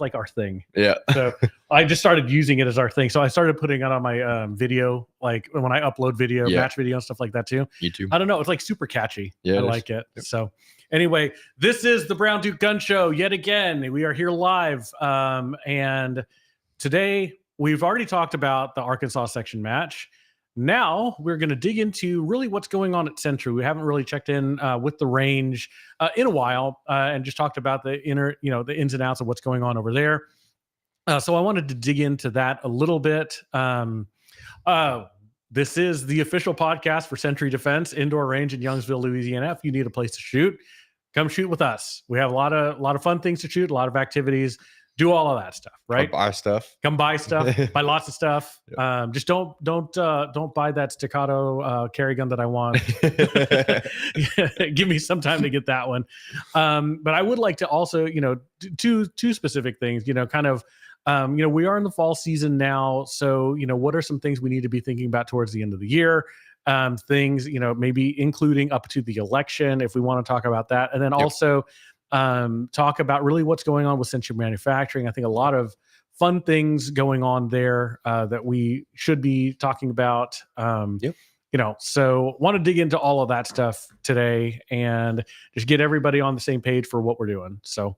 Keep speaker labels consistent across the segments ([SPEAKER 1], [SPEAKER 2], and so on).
[SPEAKER 1] like our thing.
[SPEAKER 2] Yeah.
[SPEAKER 1] So I just started using it as our thing. So I started putting it on my video, like when I upload video, match video and stuff like that too.
[SPEAKER 2] YouTube.
[SPEAKER 1] I don't know. It's like super catchy.
[SPEAKER 2] Yeah,
[SPEAKER 1] I like it. Yep. So anyway, this is the Brown Duke Gun Show yet again. We are here live. And today we've already talked about the Arkansas section match. Now we're going to dig into really what's going on at Sentry. We haven't really checked in with the range in a while and just talked about the the ins and outs of what's going on over there. So I wanted to dig into that a little bit. This is the official podcast for Sentry Defense Indoor Range in Youngsville, Louisiana. If you need a place to shoot, come shoot with us. We have a lot of fun things to shoot, a lot of activities. Do all of that stuff, right? Come buy stuff. Buy lots of stuff. Yep. Just don't buy that staccato carry gun that I want. Give me some time to get that one. But I would like to also, two specific things. Kind of, we are in the fall season now, so what are some things we need to be thinking about towards the end of the year? Things, maybe including up to the election, if we want to talk about that, and then also. Talk about really what's going on with Sentry Manufacturing. I think a lot of fun things going on there that we should be talking about. So want to dig into all of that stuff today and just get everybody on the same page for what we're doing. So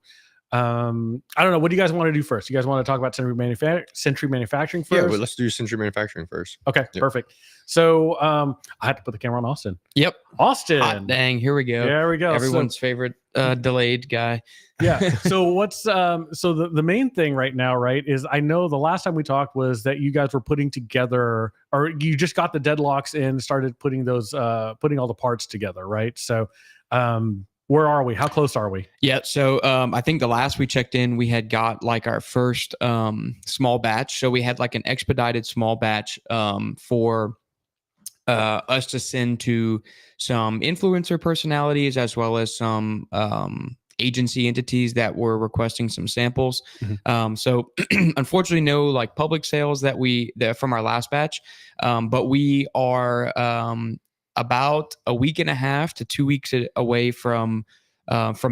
[SPEAKER 1] I don't know. What do you guys want to do first? You guys want to talk about Sentry Manufacturing first?
[SPEAKER 2] Yeah, but let's do Sentry Manufacturing first.
[SPEAKER 1] Okay, perfect. So I have to put the camera on Austin.
[SPEAKER 3] Yep.
[SPEAKER 1] Austin.
[SPEAKER 3] Hot dang, here we go.
[SPEAKER 1] There we go.
[SPEAKER 3] Everyone's favorite delayed guy.
[SPEAKER 1] Yeah. So what's the main thing right now, right, is I know the last time we talked was that you guys were putting together, or you just got the deadlocks in, started putting those putting all the parts together, right? So where are we? How close are we?
[SPEAKER 3] Yeah. So I think the last we checked in, we had got like our first small batch. So we had like an expedited small batch for us to send to some influencer personalities as well as some agency entities that were requesting some samples. Mm-hmm. So unfortunately, no like public sales that from our last batch, but we are about a week and a half to 2 weeks away from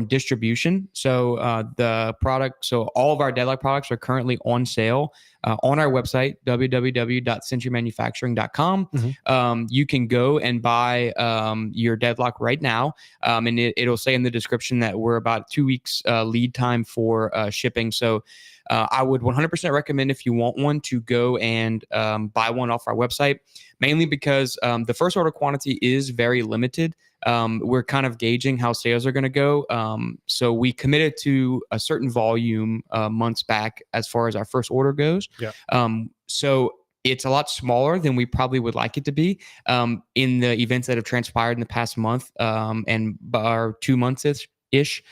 [SPEAKER 3] distribution. So all of our deadlock products are currently on sale on our website, www.sentrymanufacturing.com. Mm-hmm. You can go and buy your deadlock right now. And it'll say in the description that we're about 2 weeks lead time for shipping. So I would 100% recommend, if you want one, to go and buy one off our website, mainly because the first order quantity is very limited. We're kind of gauging how sales are going to go. So we committed to a certain volume months back as far as our first order goes.
[SPEAKER 1] Yeah.
[SPEAKER 3] So it's a lot smaller than we probably would like it to be in the events that have transpired in the past month and 2 months ish.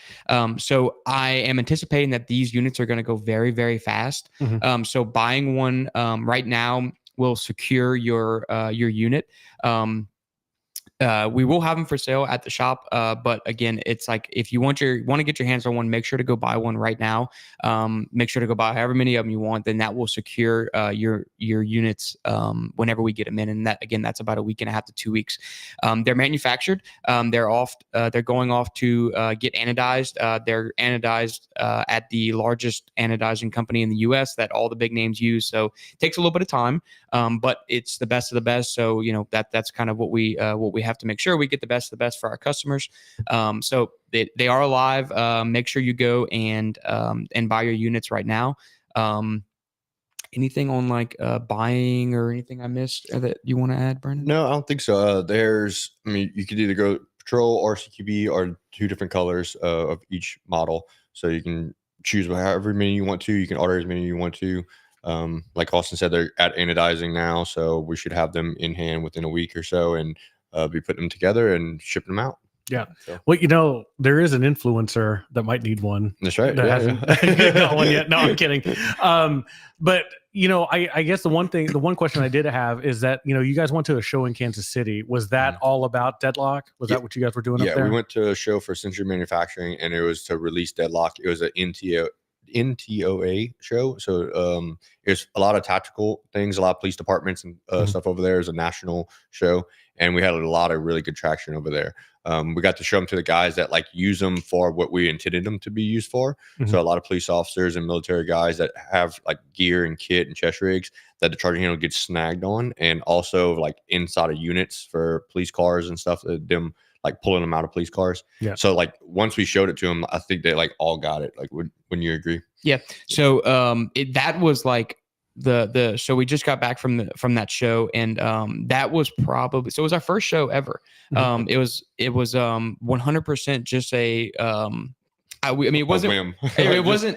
[SPEAKER 3] So I am anticipating that these units are going to go very, very fast. Mm-hmm. So buying one right now will secure your unit. We will have them for sale at the shop, but again, it's like if you want to get your hands on one, make sure to go buy one right now. Make sure to go buy however many of them you want. Then that will secure your units whenever we get them in, and that's about a week and a half to 2 weeks. They're manufactured. They're going off to get anodized. They're anodized at the largest anodizing company in the U.S. that all the big names use. So it takes a little bit of time, but it's the best of the best. So that's kind of what we have to make sure we get the best of the best for our customers. So they are alive. Make sure you go and buy your units right now. Anything on like buying or anything I missed that you want to add, Brandon?
[SPEAKER 2] No, I don't think so. You could either go Patrol or CQB are two different colors of each model. So you can choose however many you want to. You can order as many you want to. Like Austin said, they're at anodizing now, so we should have them in hand within a week or so and be putting them together and shipping them out.
[SPEAKER 1] Yeah. So. Well, there is an influencer that might need one.
[SPEAKER 2] That's right.
[SPEAKER 1] That hasn't got one yet. No, I'm kidding. But I guess the one question I did have is that, you guys went to a show in Kansas City. Was that all about Deadlock? Was that what you guys were doing up there?
[SPEAKER 2] Yeah, we went to a show for Sentry Manufacturing, and it was to release Deadlock. It was an NTOA show. So there's a lot of tactical things, a lot of police departments and stuff over there. Is a national show, and we had a lot of really good traction over there. We got to show them to the guys that like use them for what we intended them to be used for. So a lot of police officers and military guys that have like gear and kit and chest rigs that the charging handle gets snagged on, and also like inside of units for police cars and stuff, them like pulling them out of police cars.
[SPEAKER 1] Yeah.
[SPEAKER 2] So like once we showed it to them, I think they like all got it. Like when you agree?
[SPEAKER 3] Yeah. So that was like so we just got back from that show, and that was probably, so it was our first show ever. It was 100% just I mean, it wasn't,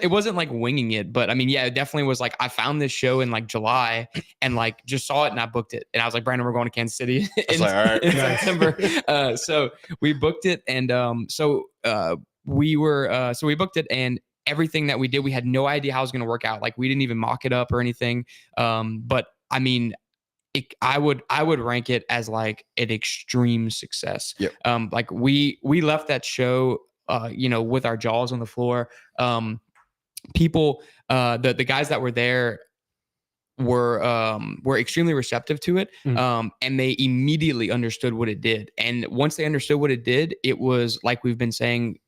[SPEAKER 3] it wasn't like winging it, but I mean, yeah, it definitely was like, I found this show in like July and like just saw it and I booked it. And I was like, Brandon, we're going to Kansas City in September. So we booked it. And we booked it, and everything that we did, we had no idea how it was going to work out. Like we didn't even mock it up or anything. But I mean, I would rank it as like an extreme success.
[SPEAKER 2] Yep.
[SPEAKER 3] Like we left that show, with our jaws on the floor. People, the guys that were there were extremely receptive to it. And they immediately understood what it did. And once they understood what it did, it was like we've been saying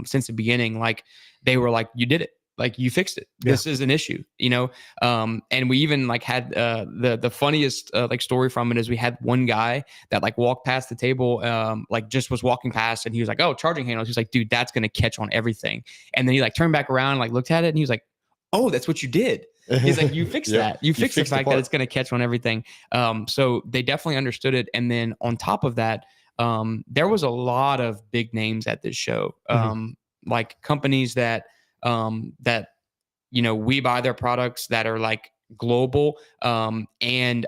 [SPEAKER 3] since the beginning, like they were like, you did it. Like you fixed it. This is an issue, and we even like had the funniest like story from it is we had one guy that like walked past the table, like just was walking past, and he was like, oh, charging handles. He's like, dude, that's going to catch on everything. And then he like turned back around, like looked at it, and he was like, oh, that's what you did. He's like, you fixed that. You fixed the fact that it's going to catch on everything. So they definitely understood it. And then on top of that, there was a lot of big names at this show, like companies that we buy their products that are like global. And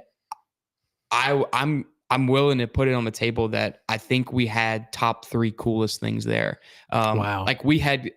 [SPEAKER 3] I'm willing to put it on the table that I think we had top 3 coolest things there.
[SPEAKER 1] Wow.
[SPEAKER 3] Like we had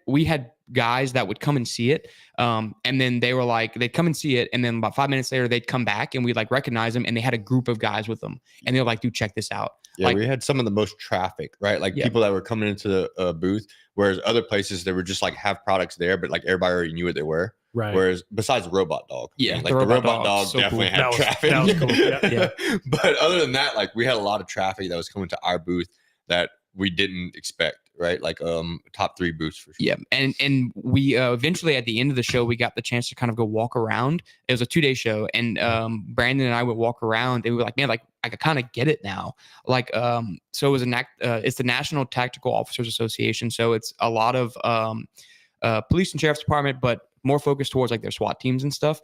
[SPEAKER 3] guys that would come and see it. And then they were like, they'd come and see it. And then about 5 minutes later, they'd come back and we'd like recognize them. And they had a group of guys with them. And they were like, dude, check this out.
[SPEAKER 2] Yeah,
[SPEAKER 3] like,
[SPEAKER 2] we had some of the most traffic, right? Like people that were coming into the booth, whereas other places they were just like have products there, but like everybody already knew what they were.
[SPEAKER 1] Right.
[SPEAKER 2] Whereas besides Robot Dog,
[SPEAKER 3] like
[SPEAKER 2] the Robot Dog
[SPEAKER 3] so
[SPEAKER 2] definitely
[SPEAKER 3] cool.
[SPEAKER 2] had traffic.
[SPEAKER 1] That was cool. Yeah.
[SPEAKER 2] But other than that, like we had a lot of traffic that was coming to our booth that we didn't expect, right? Like top 3 booths for sure.
[SPEAKER 3] Yeah. And we eventually at the end of the show, we got the chance to kind of go walk around. It was a 2-day show, and Brandon and I would walk around, and we were like, man, like I kind of get it now. Like so it was it's the National Tactical Officers Association. So it's a lot of police and sheriff's department, but more focused towards like their SWAT teams and stuff.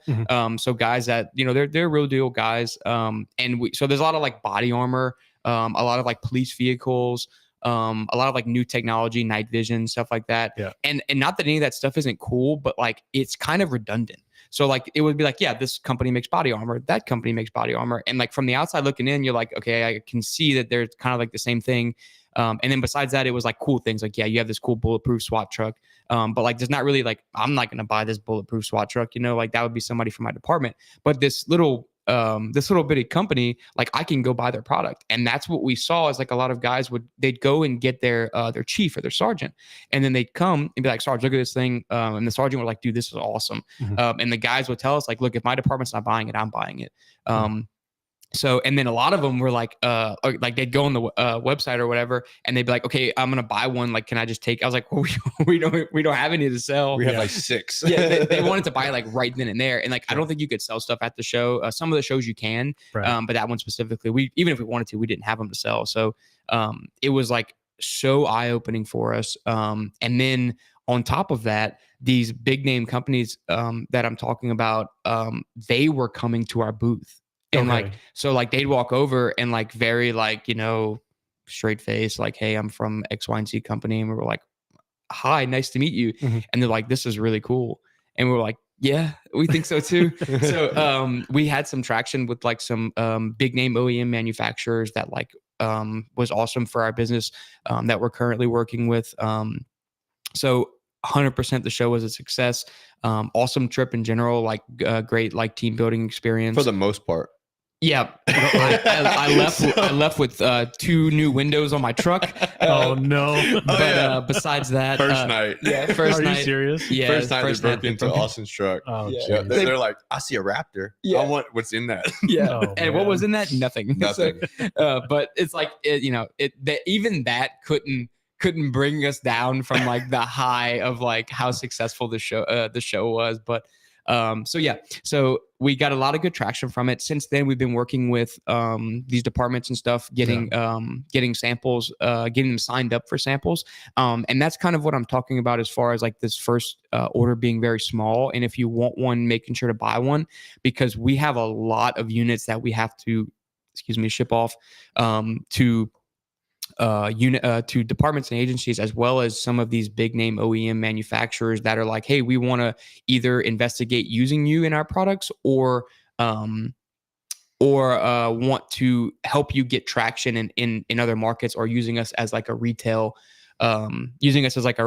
[SPEAKER 3] So guys that, they're real deal guys. So there's a lot of like body armor, a lot of like police vehicles, a lot of like new technology, night vision, stuff like that.
[SPEAKER 1] Yeah.
[SPEAKER 3] And not that any of that stuff isn't cool, but like it's kind of redundant. So like it would be like, yeah, this company makes body armor, that company makes body armor. And like from the outside looking in, you're like, okay, I can see that they're kind of like the same thing. And then besides that, it was like cool things like, yeah, you have this cool bulletproof SWAT truck. But like, there's not really like, I'm not going to buy this bulletproof SWAT truck, like that would be somebody from my department. But this little bitty company, like I can go buy their product. And that's what we saw is like a lot of guys they'd go and get their chief or their sergeant. And then they'd come and be like, Sarge, look at this thing. And the sergeant would like, dude, this is awesome. And the guys would tell us like, look, if my department's not buying it, I'm buying it. So, and then a lot of them were like they'd go on the website or whatever, and they'd be like, okay, I'm going to buy one. Like, can I just take, I was like, well, we don't have any to sell.
[SPEAKER 2] We have like 6.
[SPEAKER 3] Yeah. They wanted to buy like right then and there. And like, I don't think you could sell stuff at the show. Some of the shows you can, but that one specifically, even if we wanted to, we didn't have them to sell. So, it was like so eye-opening for us. And then on top of that, these big name companies, that I'm talking about, they were coming to our booth. And like, so like they'd walk over and like very like, straight face, like, hey, I'm from X, Y, and Z company. And we were like, hi, nice to meet you. And they're like, this is really cool. And we were like, yeah, we think so too. So we had some traction with like some big name OEM manufacturers that like was awesome for our business that we're currently working with. So 100% the show was a success. Awesome trip in general, like great like team building experience.
[SPEAKER 2] For the most part.
[SPEAKER 3] Yeah, I left with 2 new windows on my truck.
[SPEAKER 1] Oh no!
[SPEAKER 3] But besides that,
[SPEAKER 2] First night.
[SPEAKER 3] yeah, first
[SPEAKER 1] Are
[SPEAKER 3] night.
[SPEAKER 1] you serious?
[SPEAKER 3] Yeah,
[SPEAKER 2] First night they broke into Austin's truck.
[SPEAKER 1] Oh,
[SPEAKER 3] Yeah.
[SPEAKER 1] geez.
[SPEAKER 2] They're like, I see a Raptor.
[SPEAKER 3] Yeah.
[SPEAKER 2] I want what's in that.
[SPEAKER 3] Yeah,
[SPEAKER 1] Oh,
[SPEAKER 3] and what
[SPEAKER 1] man.
[SPEAKER 3] was in that? Nothing.
[SPEAKER 2] Nothing.
[SPEAKER 3] But it's like even that couldn't bring us down from like the high of like how successful the show was. But so we got a lot of good traction from it. Since then, we've been working with these departments and stuff, getting samples, getting them signed up for samples. And that's kind of what I'm talking about as far as like this first order being very small. And if you want one, making sure to buy one, because we have a lot of units that we have to, ship off to departments and agencies, as well as some of these big name OEM manufacturers that are like, hey, we want to either investigate using you in our products or want to help you get traction in other markets, or using us as like a retail, using us as like we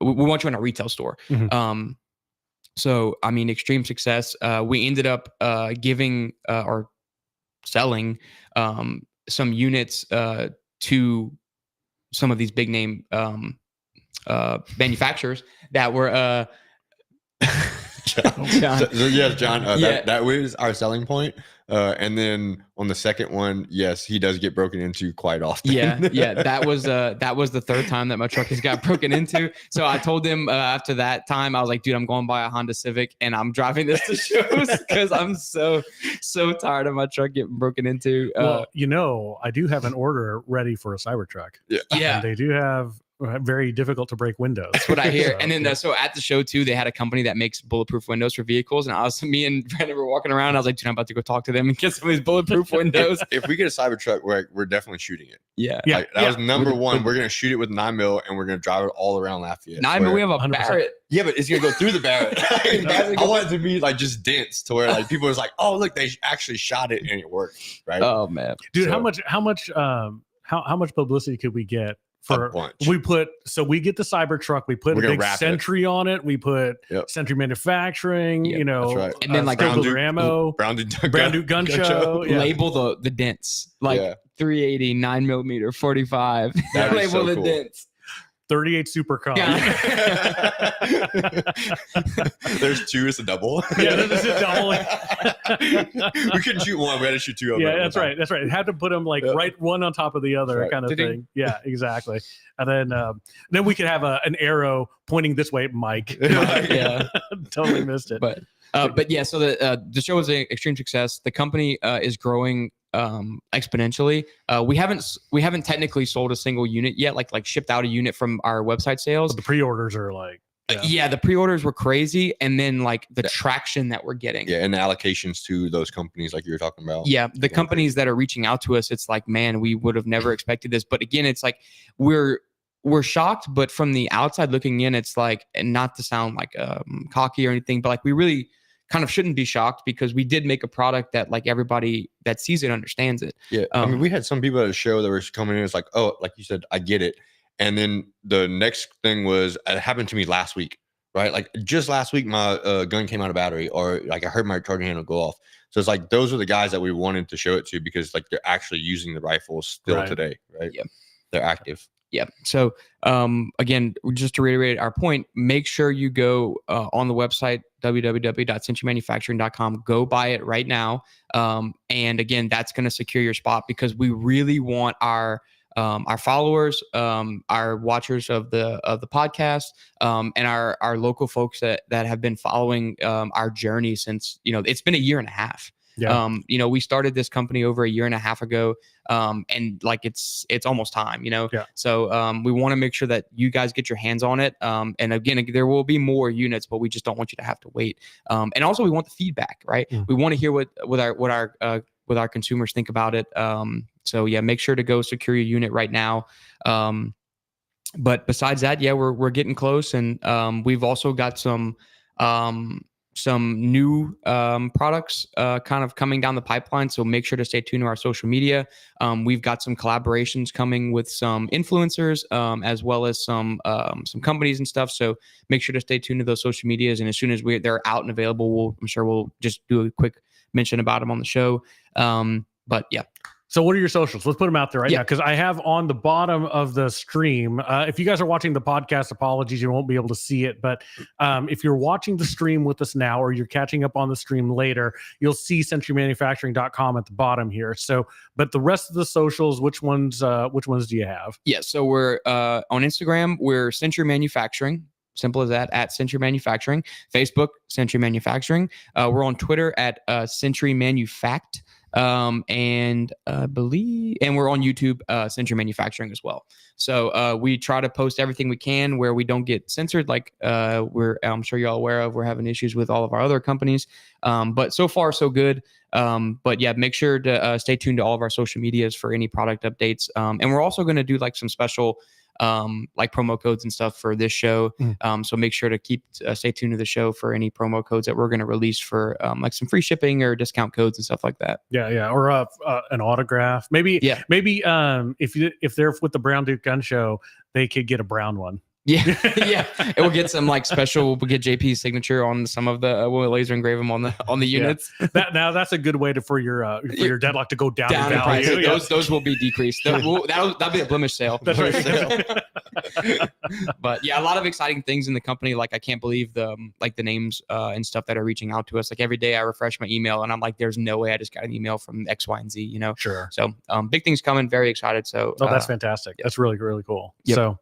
[SPEAKER 3] want you in a retail store.
[SPEAKER 1] Mhm.
[SPEAKER 3] So I mean, extreme success. We ended up giving or selling some units to some of these big name manufacturers that were John.
[SPEAKER 2] So, yes, John.
[SPEAKER 3] Yeah.
[SPEAKER 2] That was our selling point. And then on the second one, yes, he does get broken into quite often.
[SPEAKER 3] Yeah. That was the third time that my truck has got broken into. So I told him after that time, I was like, dude, I'm going to buy a Honda Civic and I'm driving this to shows because I'm so tired of my truck getting broken into.
[SPEAKER 1] Well, I do have an order ready for a Cybertruck.
[SPEAKER 2] Yeah.
[SPEAKER 1] And they do have very difficult to break windows.
[SPEAKER 3] That's what I hear. And then so at the show too, they had a company that makes bulletproof windows for vehicles. And me and Brandon were walking around. I was like, dude, I'm about to go talk to them and get some of these bulletproof windows.
[SPEAKER 2] If we get a Cybertruck, we're definitely shooting it.
[SPEAKER 3] Yeah.
[SPEAKER 2] Like, that was number one. We're gonna shoot it with 9mm and we're gonna drive it all around Lafayette.
[SPEAKER 3] 9mm, we have a
[SPEAKER 1] 100%.
[SPEAKER 3] Barrett.
[SPEAKER 2] Yeah, but it's gonna go through the Barrett. I want it to be like just dense to where like people was like, oh look, they actually shot it and it worked. Right.
[SPEAKER 3] Oh man,
[SPEAKER 1] dude,
[SPEAKER 2] So-
[SPEAKER 1] how much publicity could we get?
[SPEAKER 2] A bunch.
[SPEAKER 1] We get the Cybertruck, we put
[SPEAKER 2] We're
[SPEAKER 1] a
[SPEAKER 2] gonna
[SPEAKER 1] big
[SPEAKER 2] wrap it.
[SPEAKER 1] Sentry on it, we put
[SPEAKER 2] Yep.
[SPEAKER 1] Sentry manufacturing,
[SPEAKER 3] Yep,
[SPEAKER 2] that's right.
[SPEAKER 3] And then, like,
[SPEAKER 1] Brown
[SPEAKER 2] Brown Duke-
[SPEAKER 1] ammo,
[SPEAKER 2] Brown Duke
[SPEAKER 1] gun show. Yeah.
[SPEAKER 3] label the dents like
[SPEAKER 2] Yeah.
[SPEAKER 3] 380, 9mm, 45.
[SPEAKER 2] That is
[SPEAKER 3] Label
[SPEAKER 2] so
[SPEAKER 3] the
[SPEAKER 2] cool.
[SPEAKER 3] dents.
[SPEAKER 1] 38 Super Car.
[SPEAKER 3] Yeah.
[SPEAKER 2] There's 2, it's a double.
[SPEAKER 1] Yeah, this is a double.
[SPEAKER 2] We couldn't shoot one, we had to shoot 2 of them.
[SPEAKER 1] Yeah, that's right. That's right. It had to put them like
[SPEAKER 2] Yeah.
[SPEAKER 1] right one on top of the other,
[SPEAKER 2] That's right.
[SPEAKER 1] kind of
[SPEAKER 3] Ding.
[SPEAKER 1] thing. Yeah, exactly. And then we could have an arrow pointing this way, Mike.
[SPEAKER 3] Yeah.
[SPEAKER 1] Totally missed it.
[SPEAKER 3] But yeah, so the show was an extreme success. The company is growing exponentially. We haven't technically sold a single unit yet, like shipped out a unit from our website sales.
[SPEAKER 1] But the pre-orders are like,
[SPEAKER 3] Yeah, the pre-orders were crazy, and then like the traction that we're getting.
[SPEAKER 2] Yeah, and the allocations to those companies like you were talking about.
[SPEAKER 3] Yeah, the companies that are reaching out to us, it's like, man, we would have never expected this. But again, it's like we're shocked, but from the outside looking in, it's like, and not to sound like cocky or anything, but like we really kind of shouldn't be shocked, because we did make a product that like everybody that sees it understands it.
[SPEAKER 2] Yeah. I mean, we had some people at the show that were coming in. It's like, oh, like you said, I get it. And then the next thing was, it happened to me last week, right? Like just last week, my gun came out of battery, or like I heard my charging handle go off. So it's like, those are the guys that we wanted to show it to, because like they're actually using the rifles still
[SPEAKER 1] Right.
[SPEAKER 2] today, right?
[SPEAKER 3] Yep.
[SPEAKER 2] They're active.
[SPEAKER 3] Yeah. So again, just to reiterate our point, make sure you go on the website, www.centurymanufacturing.com. Go buy it right now. And again, that's going to secure your spot, because we really want our followers, our watchers of the podcast, and our local folks that have been following our journey since, it's been a year and a half.
[SPEAKER 1] Yeah.
[SPEAKER 3] We started this company over a year and a half ago, and like it's almost time,
[SPEAKER 1] Yeah.
[SPEAKER 3] So we want to make sure that you guys get your hands on it. And again, there will be more units, but we just don't want you to have to wait. And also we want the feedback, right?
[SPEAKER 1] Mm.
[SPEAKER 3] We want to hear what our consumers think about it. So yeah, make sure to go secure your unit right now. But besides that, yeah, we're getting close, and we've also got some some new products kind of coming down the pipeline. So make sure to stay tuned to our social media. We've got some collaborations coming with some influencers, as well as some companies and stuff. So make sure to stay tuned to those social medias. And as soon as they're out and available, I'm sure we'll just do a quick mention about them on the show. But yeah.
[SPEAKER 1] So what are your socials? Let's put them out there right now, because I have on the bottom of the stream. If you guys are watching the podcast, apologies, you won't be able to see it. But if you're watching the stream with us now, or you're catching up on the stream later, you'll see sentrymanufacturing.com at the bottom here. So, but the rest of the socials, which ones do you have?
[SPEAKER 3] Yeah, so we're on Instagram, we're Sentry Manufacturing. Simple as that, at Sentry Manufacturing. Facebook, Sentry Manufacturing. We're on Twitter at Sentry Manufact. And we're on YouTube, Sentry Manufacturing as well. So we try to post everything we can where we don't get censored. Like I'm sure you're all aware of, we're having issues with all of our other companies. But so far so good. But yeah, make sure to stay tuned to all of our social medias for any product updates. And we're also going to do like some special like promo codes and stuff for this show. So make sure to stay tuned to the show for any promo codes that we're going to release for like some free shipping or discount codes and stuff like that.
[SPEAKER 1] Yeah. Or an autograph. Maybe if they're with the Brown Duke Gun Show, they could get a brown one.
[SPEAKER 3] Yeah. And we'll get some like special. We'll get JP's signature on some of the. We'll laser engrave them on the units.
[SPEAKER 1] That's a good way for your deadlock to go down in value.
[SPEAKER 3] Those will be decreased. That'll be a blemish sale.
[SPEAKER 1] That's right.
[SPEAKER 3] But yeah, a lot of exciting things in the company. Like I can't believe the names and stuff that are reaching out to us. Like every day I refresh my email and I'm like, there's no way I just got an email from X, Y, and Z. You know.
[SPEAKER 1] Sure.
[SPEAKER 3] So big things coming. Very excited. So
[SPEAKER 1] that's fantastic. That's really, really cool.
[SPEAKER 3] Yep.
[SPEAKER 1] So.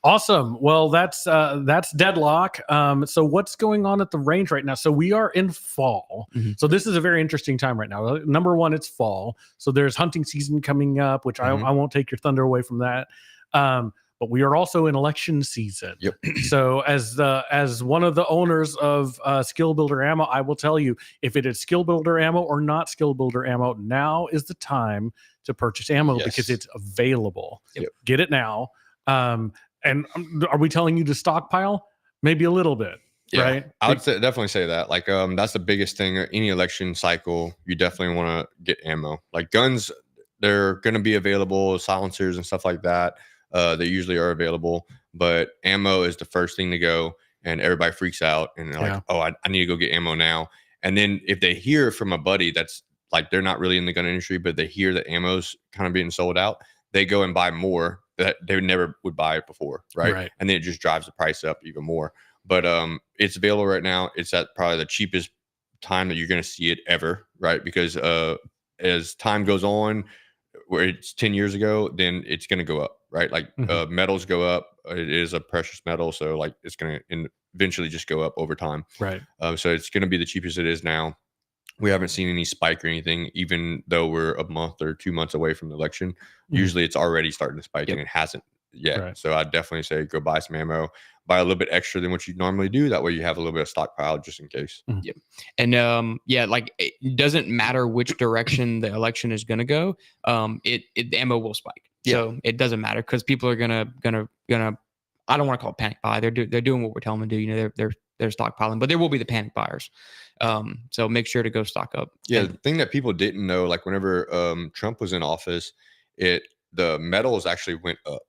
[SPEAKER 1] Awesome. Well, that's Deadlock. So what's going on at the range right now? So we are in fall. Mm-hmm. So this is a very interesting time right now. Number one, it's fall. So there's hunting season coming up, which I won't take your thunder away from that. But we are also in election season.
[SPEAKER 2] Yep.
[SPEAKER 1] So as one of the owners of Skill Builder Ammo, I will tell you, if it is Skill Builder Ammo or not Skill Builder Ammo, now is the time to purchase ammo because it's available.
[SPEAKER 2] Yep.
[SPEAKER 1] Get it now. And are we telling you to stockpile? Maybe a little bit, right?
[SPEAKER 2] I would definitely say that. Like, that's the biggest thing. Any election cycle, you definitely want to get ammo. Like guns, they're going to be available, silencers and stuff like that. They usually are available, but ammo is the first thing to go, and everybody freaks out and they're like, "Oh, I need to go get ammo now." And then if they hear from a buddy that's like they're not really in the gun industry, but they hear that ammo's kind of being sold out, they go and buy more that they never would buy it before, right? And then it just drives the price up even more. But it's available right now. It's at probably the cheapest time that you're going to see it ever, right? Because as time goes on, where it's 10 years ago, then it's going to go up, right? Like metals go up. It is a precious metal, so like it's going to eventually just go up over time,
[SPEAKER 1] right?
[SPEAKER 2] So it's going to be the cheapest it is now. We haven't seen any spike or anything, even though we're a month or 2 months away from the election. Usually it's already starting to spike and it hasn't yet. Right. So I'd definitely say go buy some ammo, buy a little bit extra than what you normally do. That way you have a little bit of stockpile just in case.
[SPEAKER 3] Yep. And like it doesn't matter which direction the election is going to go. The ammo will spike. So it doesn't matter because people are gonna, I don't want to call it panic buy. They're doing what we're telling them to do. You know, they're stockpiling, but there will be the panic buyers. So make sure to go stock up.
[SPEAKER 2] Yeah. The thing that people didn't know, like whenever Trump was in office, the metals actually went up,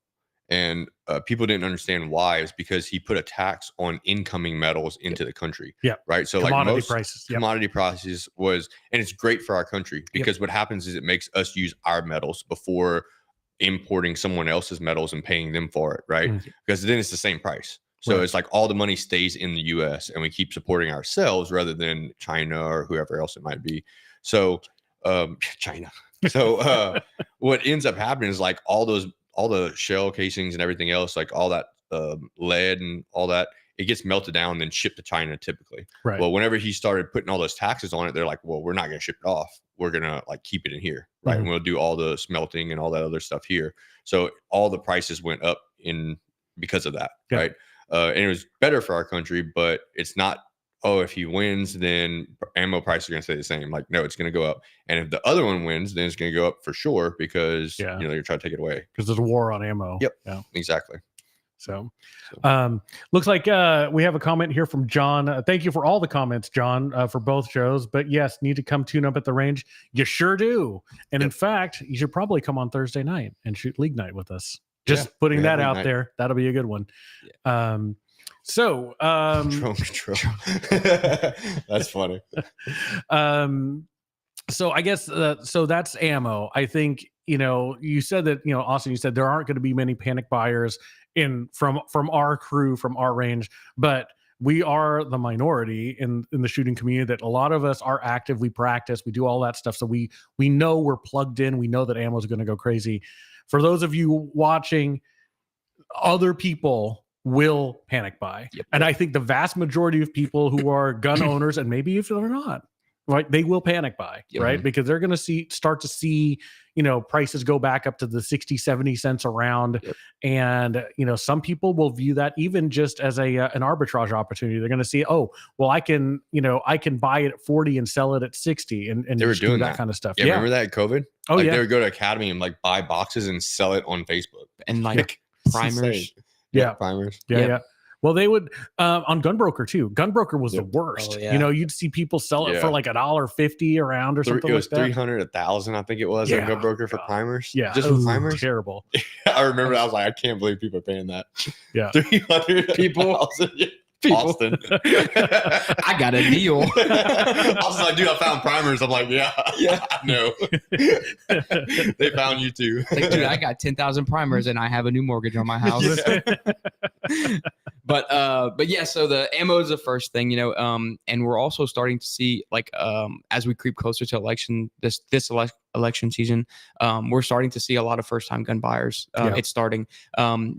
[SPEAKER 2] and people didn't understand why. It's because he put a tax on incoming metals into the country. Yeah. Right. So
[SPEAKER 1] commodity
[SPEAKER 2] like most
[SPEAKER 1] prices,
[SPEAKER 2] commodity prices and it's great for our country because what happens is it makes us use our metals before importing someone else's metals and paying them for it. Right. Because then it's the same price. So it's like all the money stays in the U.S. and we keep supporting ourselves rather than China or whoever else it might be. So China. So what ends up happening is like all the shell casings and everything else, like all that lead and all that, it gets melted down and then shipped to China typically. Right. Well, whenever he started putting all those taxes on it, they're like, well, we're not going to ship it off. We're going to like keep it in here. Right. And we'll do all the smelting and all that other stuff here. So all the prices went up because of that. Right. And it was better for our country, but it's not, if he wins, then ammo prices are going to stay the same. Like, no, it's going to go up. And if the other one wins, then it's going to go up for sure because, you're trying to take it away.
[SPEAKER 1] Because there's a war on ammo.
[SPEAKER 2] Yep. Yeah. Exactly.
[SPEAKER 1] So, looks like we have a comment here from John. Thank you for all the comments, John, for both shows. But yes, need to come tune up at the range. You sure do. And in fact, you should probably come on Thursday night and shoot league night with us. Just putting that out there. That'll be a good one.
[SPEAKER 2] Drone control. That's funny.
[SPEAKER 1] So I guess so that's ammo. I think, you said that, Austin, you said there aren't going to be many panic buyers from our crew, from our range, but we are the minority in the shooting community that a lot of us are active. We practice, we do all that stuff. So we know we're plugged in. We know that ammo is going to go crazy. For those of you watching, other people will panic buy. Yep. And I think the vast majority of people who are gun owners, and maybe if they're not, right, they will panic buy, right? Because they're going to start to see, prices go back up to the 60, 70 cents a round. Yep. And, some people will view that even just as an arbitrage opportunity. They're going to see, oh, well, I can buy it at 40 and sell it at 60 and
[SPEAKER 2] they were doing
[SPEAKER 1] that kind of stuff.
[SPEAKER 2] Yeah. Remember that at COVID?
[SPEAKER 1] Oh,
[SPEAKER 2] they would go to Academy and buy boxes and sell it on Facebook.
[SPEAKER 3] And primers.
[SPEAKER 1] Yeah.
[SPEAKER 2] Primers.
[SPEAKER 1] Yeah. Well, they would on Gunbroker too. Gunbroker was the worst. Oh, yeah. You'd see people sell it for like $1.50 a round or something.
[SPEAKER 2] It was
[SPEAKER 1] like that.
[SPEAKER 2] 300, 1,000, I think it was on Gunbroker for primers.
[SPEAKER 1] Yeah,
[SPEAKER 2] just for primers.
[SPEAKER 1] Terrible.
[SPEAKER 2] I remember. I was like, I can't believe people are paying that.
[SPEAKER 1] Yeah,
[SPEAKER 2] 300 people. Austin.
[SPEAKER 3] I got a deal.
[SPEAKER 2] I was like, dude, I found primers. I'm like, yeah, no. They found you too.
[SPEAKER 3] Like, dude, I got 10,000 primers and I have a new mortgage on my house. But yeah, so the ammo is the first thing, and we're also starting to see as we creep closer to this election season, we're starting to see a lot of first-time gun buyers. It's starting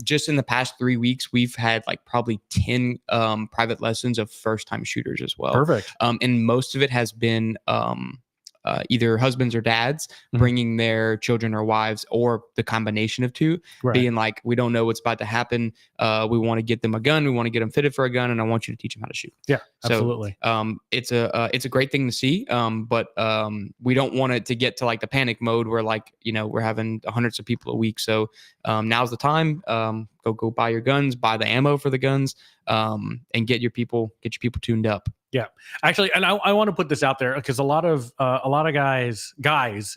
[SPEAKER 3] just in the past 3 weeks, we've had probably 10 private lessons of first-time shooters as well.
[SPEAKER 1] Perfect.
[SPEAKER 3] And most of it has been either husbands or dads bringing their children or wives, or the combination of two, being like, we don't know what's about to happen. We want to get them a gun. We want to get them fitted for a gun. And I want you to teach them how to shoot.
[SPEAKER 1] Yeah, absolutely.
[SPEAKER 3] So, it's a great thing to see. But we don't want it to get to the panic mode where we're having hundreds of people a week. So now's the time. Go buy your guns, buy the ammo for the guns, and get your people tuned up.
[SPEAKER 1] Yeah, actually, and I want to put this out there because a lot of guys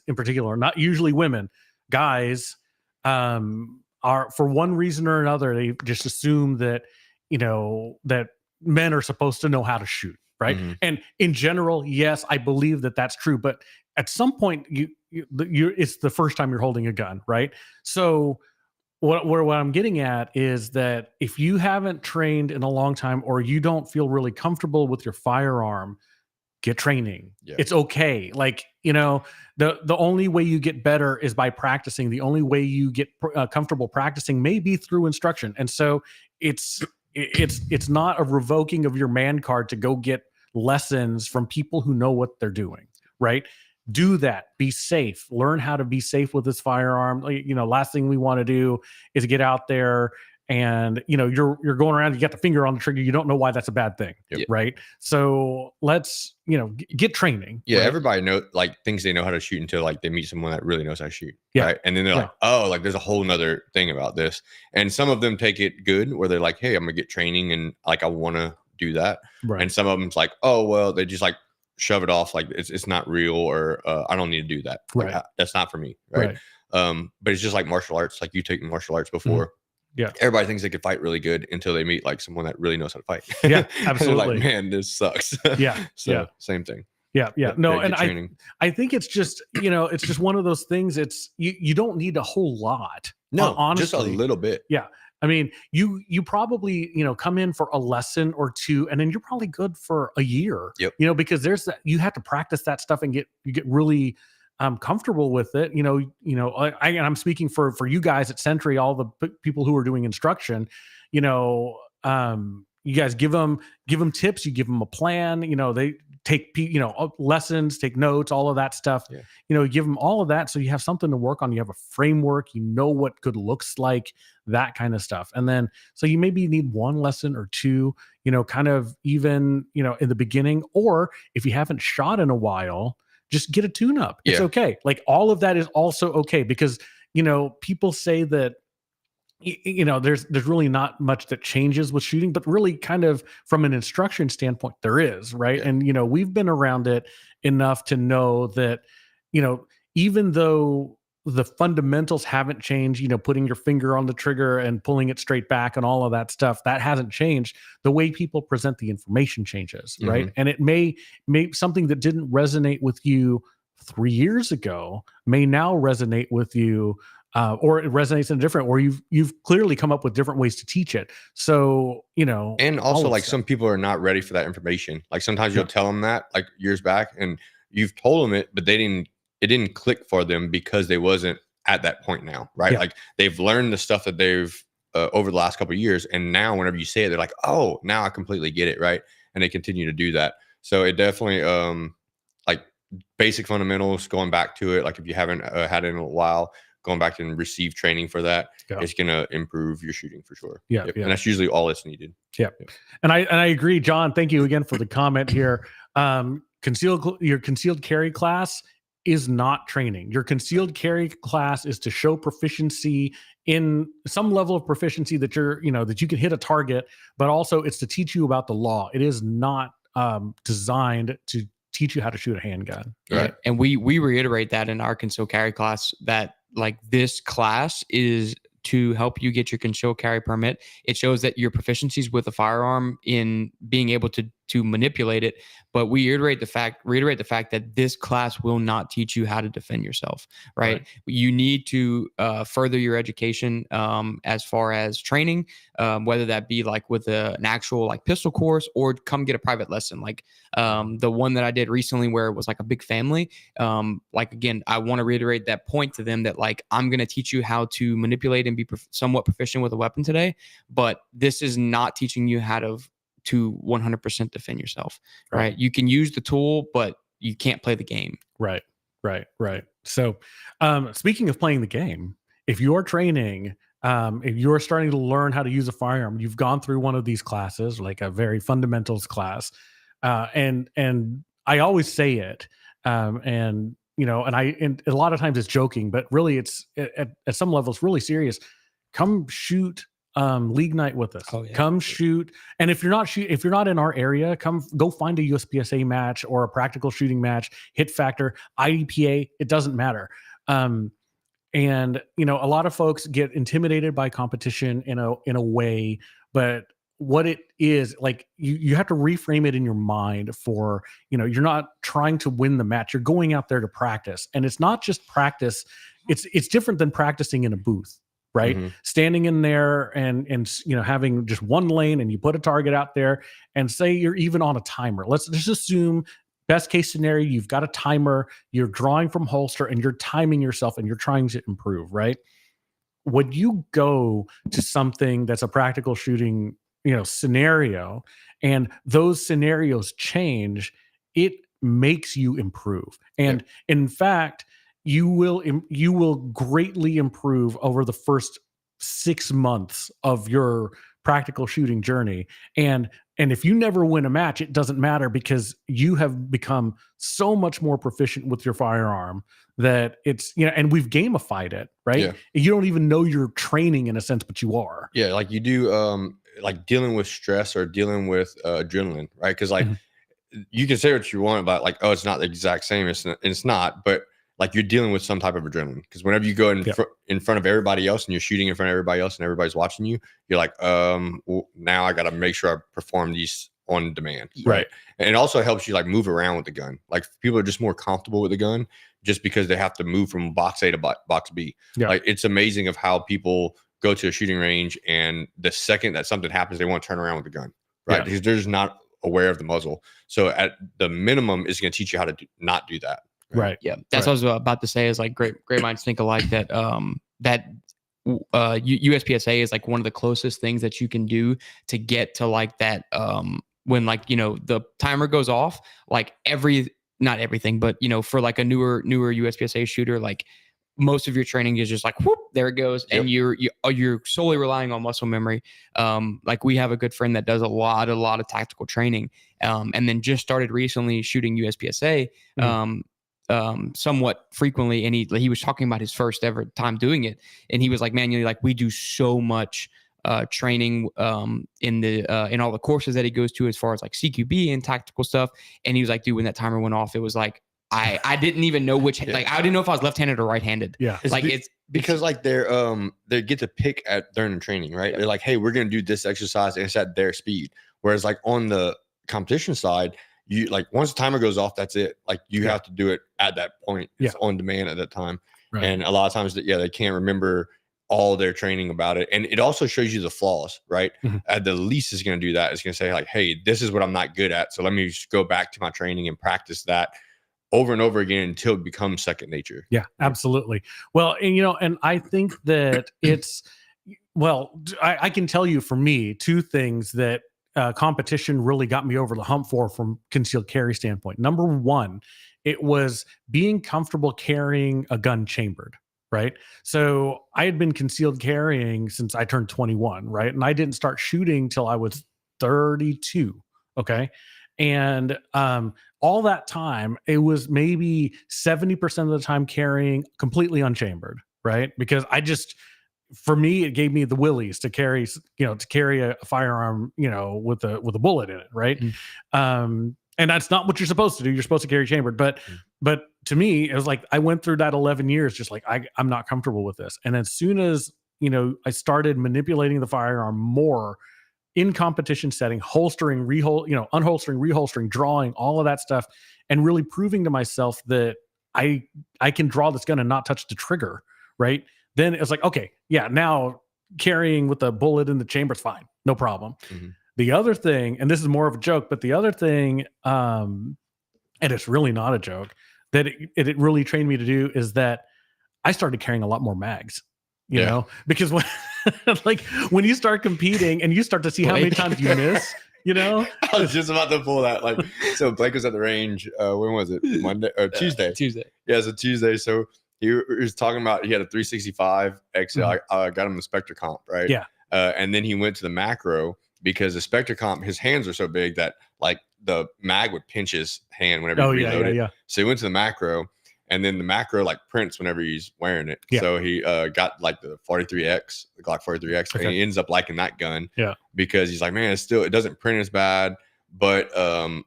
[SPEAKER 1] in particular, not usually women, guys, are for one reason or another, they just assume that that men are supposed to know how to shoot, right? Mm-hmm. And in general, yes, I believe that that's true, but at some point, it's the first time you're holding a gun, right? So what I'm getting at is that if you haven't trained in a long time, or you don't feel really comfortable with your firearm, get training. Yeah. It's okay. The only way you get better is by practicing. The only way you get comfortable practicing may be through instruction. And so it's not a revoking of your man card to go get lessons from people who know what they're doing, right? Do that. Be safe. Learn how to be safe with this firearm. Last thing we want to do is get out there and you're going around. You got the finger on the trigger. You don't know why that's a bad thing, right? So let's get training.
[SPEAKER 2] Yeah,
[SPEAKER 1] right?
[SPEAKER 2] Everybody thinks they know how to shoot until they meet someone that really knows how to shoot. Yeah, right? And then they're like, oh, there's a whole nother thing about this. And some of them take it good, where they're like, hey, I'm gonna get training, and I want to do that. Right. And some of them's like, oh, well, they just shove it off it's not real, or I don't need to do that.
[SPEAKER 1] Right.
[SPEAKER 2] That's not for me. Right. But it's just like martial arts. You take martial arts before. Mm-hmm.
[SPEAKER 1] Yeah.
[SPEAKER 2] Everybody thinks they can fight really good until they meet someone that really knows how to fight.
[SPEAKER 1] Yeah, absolutely.
[SPEAKER 2] Man, this sucks.
[SPEAKER 1] Yeah.
[SPEAKER 2] So same thing.
[SPEAKER 1] Yeah. No, and I think it's just, it's just one of those things. It's you don't need a whole lot.
[SPEAKER 2] No,
[SPEAKER 1] honestly.
[SPEAKER 2] Just a little bit.
[SPEAKER 1] Yeah. I mean, you probably, come in for a lesson or two, and then you're probably good for a year.
[SPEAKER 2] Yep.
[SPEAKER 1] Because there's that, you have to practice that stuff and you get really comfortable with it. I'm speaking for you guys at Sentry, all the people who are doing instruction, you guys give them tips, you give them a plan, they take, lessons, take notes, all of that stuff. Yeah. You give them all of that. So you have something to work on. You have a framework, what good looks like, that kind of stuff. And then, so you maybe need one lesson or two, kind of even, in the beginning, or if you haven't shot in a while, just get a tune up. It's okay. All of that is also okay, because, people say that, there's really not much that changes with shooting, but really kind of from an instruction standpoint, there is, right?
[SPEAKER 2] Yeah.
[SPEAKER 1] And we've been around it enough to know that, even though the fundamentals haven't changed, putting your finger on the trigger and pulling it straight back and all of that stuff, that hasn't changed. The way people present the information changes, right? And it may something that didn't resonate with you 3 years ago may now resonate with you, or it resonates in a different, or you've clearly come up with different ways to teach it. So,
[SPEAKER 2] and also like some people are not ready for that information. Like sometimes you'll tell them that like years back and you've told them it, but it didn't click for them because they wasn't at that point now. Right.
[SPEAKER 1] Yeah.
[SPEAKER 2] Like they've learned the stuff that they've over the last couple of years. And now whenever you say it, they're like, oh, now I completely get it. Right. And they continue to do that. So it definitely, like basic fundamentals, going back to it. Like if you haven't had it in a while, going back and receive training for that, it's going to improve your shooting for sure.
[SPEAKER 1] Yeah,
[SPEAKER 2] And that's usually all it's needed.
[SPEAKER 1] Yeah. And I agree, John. Thank you again for the comment here. Your concealed carry class is not training. Your concealed carry class is to show proficiency in some level of proficiency that that you can hit a target, but also it's to teach you about the law. It is not designed to teach you how to shoot a handgun.
[SPEAKER 3] Right. And we reiterate that in our concealed carry class, that like this class is to help you get your concealed carry permit. It shows that your proficiencies with a firearm in being able to manipulate it. But we reiterate the fact that this class will not teach you how to defend yourself. Right. You need to further your education as far as training, whether that be like with an actual like pistol course or come get a private lesson. Like the one that I did recently where it was like a big family. Like, again, I want to reiterate that point to them that like, I'm going to teach you how to manipulate and be somewhat proficient with a weapon today, but this is not teaching you how to 100% defend yourself. Right. You can use the tool, but you can't play the game.
[SPEAKER 1] Right. So speaking of playing the game, if you're training, if you're starting to learn how to use a firearm, you've gone through one of these classes, like a very fundamentals class. And I always say it, and a lot of times it's joking, but really it's at some level it's really serious. Come shoot league night with us. Come shoot. And if you're not in our area, go find a USPSA match or a practical shooting match, hit factor, IDPA, it doesn't matter. And a lot of folks get intimidated by competition in a way, but what it is, like, you have to reframe it in your mind for, you're not trying to win the match. You're going out there to practice, and it's not just practice. It's different than practicing in a booth. Right. Mm-hmm. Standing in there and having just one lane, and you put a target out there and say you're even on a timer. Let's just assume best case scenario, you've got a timer, you're drawing from holster and you're timing yourself and you're trying to improve. Right. When you go to something that's a practical shooting, scenario, and those scenarios change, it makes you improve. And in fact, you will greatly improve over the first 6 months of your practical shooting journey. And if you never win a match, it doesn't matter, because you have become so much more proficient with your firearm that it's, and we've gamified it, right? Yeah. You don't even know you're training in a sense, but you are.
[SPEAKER 2] Yeah. Like you do, like dealing with stress or dealing with adrenaline, right? Because like you can say what you want about like, oh, it's not the exact same. It's not, but like you're dealing with some type of adrenaline, because whenever you go in front of everybody else and you're shooting in front of everybody else and everybody's watching you, you're like, well, now I got to make sure I perform these on demand. Right. And it also helps you like move around with the gun. Like people are just more comfortable with the gun just because they have to move from box A to box B. Yeah. Like it's amazing of how people go to a shooting range, and the second that something happens, they want to turn around with the gun. Right. Yeah. Because they're just not aware of the muzzle. So at the minimum, it's going to teach you how to not do that.
[SPEAKER 1] Right.
[SPEAKER 3] Yeah. That's what I was about to say, is like great minds think alike, that USPSA is like one of the closest things that you can do to get to like that, when like, the timer goes off, like not everything, but for like a newer USPSA shooter, like most of your training is just like, whoop, there it goes. Yep. And you're solely relying on muscle memory. Like we have a good friend that does a lot of tactical training, and then just started recently shooting USPSA. somewhat frequently, and he was talking about his first ever time doing it, and he was like, man, like we do so much training in all the courses that he goes to as far as like CQB and tactical stuff, and he was like, dude, when that timer went off, it was like I didn't even know which like I didn't know if I was left-handed or right-handed.
[SPEAKER 1] Yeah,
[SPEAKER 3] it's
[SPEAKER 2] because like they get to pick at during the training, right? They're like, hey, we're gonna do this exercise, and it's at their speed. Whereas like on the competition side, you like once the timer goes off, that's it. Like you have to do it at that point. It's on demand at that time. Right. And a lot of times they can't remember all their training about it. And it also shows you the flaws, right? At the least is going to do that. It's going to say like, hey, this is what I'm not good at. So let me just go back to my training and practice that over and over again until it becomes second nature.
[SPEAKER 1] Yeah, absolutely. Well, and and I think that it's, well, I can tell you for me, two things that competition really got me over the hump from concealed carry standpoint. Number one, it was being comfortable carrying a gun chambered, right? So I had been concealed carrying since I turned 21, right? And I didn't start shooting till I was 32, okay? And all that time, it was maybe 70% of the time carrying completely unchambered, right? Because for me, it gave me the willies to carry, a firearm, with a bullet in it, right? And that's not what you're supposed to do. You're supposed to carry chambered, but to me, it was like I went through that 11 years, just like I'm not comfortable with this. And as soon as I started manipulating the firearm more in competition setting, holstering, unholstering, reholstering, drawing, all of that stuff, and really proving to myself that I can draw this gun and not touch the trigger, right? Then it's like, okay, yeah, now carrying with a bullet in the chamber is fine, no problem. The other thing, and this is more of a joke, but the other thing, and it's really not a joke, that it really trained me to do is that I started carrying a lot more mags, you know, because when like when you start competing and you start to see how many times you miss, I
[SPEAKER 2] was just about to pull that. Like, so Blake was at the range. When was it? Monday or Tuesday?
[SPEAKER 3] Tuesday.
[SPEAKER 2] Yeah, it's a Tuesday. So he was talking about he had a 365 XL. I got him the Spectre comp, right?
[SPEAKER 1] Yeah.
[SPEAKER 2] And then he went to the macro because the Spectre comp, his hands are so big that like the mag would pinch his hand whenever he reloaded.
[SPEAKER 1] Yeah.
[SPEAKER 2] So he went to the macro, and then the macro like prints whenever he's wearing it.
[SPEAKER 1] Yeah.
[SPEAKER 2] So he got like the 43X, the Glock 43X, and he ends up liking that gun.
[SPEAKER 1] Yeah.
[SPEAKER 2] Because he's like, man, it doesn't print as bad, but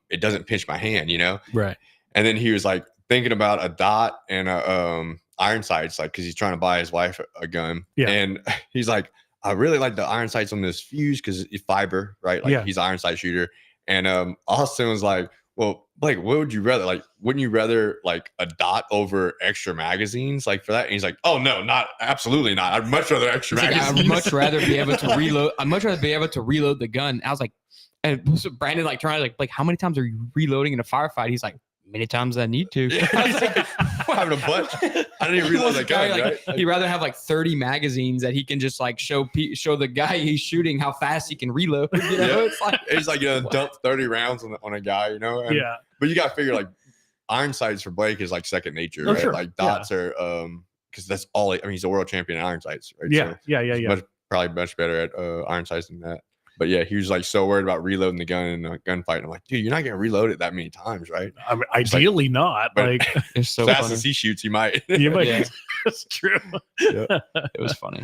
[SPEAKER 2] it doesn't pinch my hand,
[SPEAKER 1] Right.
[SPEAKER 2] And then he was like thinking about a dot and a iron sights, like because he's trying to buy his wife a gun.
[SPEAKER 1] Yeah.
[SPEAKER 2] And he's like, I really like the iron sights on this fuse because it's fiber, right? Like he's an iron sight shooter. And Austin was like, well, Blake, what would you rather? Like, wouldn't you rather like a dot over extra magazines, like for that? And he's like, oh no, absolutely not. I'd much rather extra magazines.
[SPEAKER 3] I'd much rather be able to reload. I'd much rather be able to reload the gun. I was like, and so Brandon like trying to like, how many times are you reloading in a firefight? He's like, many times I need to.
[SPEAKER 2] Yeah. I was like, having a bunch. I didn't even realize that guy.
[SPEAKER 3] Like,
[SPEAKER 2] right?
[SPEAKER 3] He'd rather have like 30 magazines that he can just like show the guy he's shooting how fast he can reload. It's like
[SPEAKER 2] he's like dump 30 rounds on a guy, And, but you got to figure like iron sights for Blake is like second nature, right?
[SPEAKER 1] Sure.
[SPEAKER 2] Like dots are because that's all. I mean, he's a world champion at iron sights, right?
[SPEAKER 1] Yeah,
[SPEAKER 2] so
[SPEAKER 1] yeah.
[SPEAKER 2] Probably much better at iron sights than that. But yeah, he was like so worried about reloading the gun in a gunfight. I'm like, dude, you're not gonna reload it that many times, right?
[SPEAKER 1] I mean, ideally not. Like,
[SPEAKER 3] it's so
[SPEAKER 2] fast as he shoots, you might.
[SPEAKER 1] You might.
[SPEAKER 3] Yeah.
[SPEAKER 1] That's true.
[SPEAKER 2] Yeah.
[SPEAKER 3] It was funny.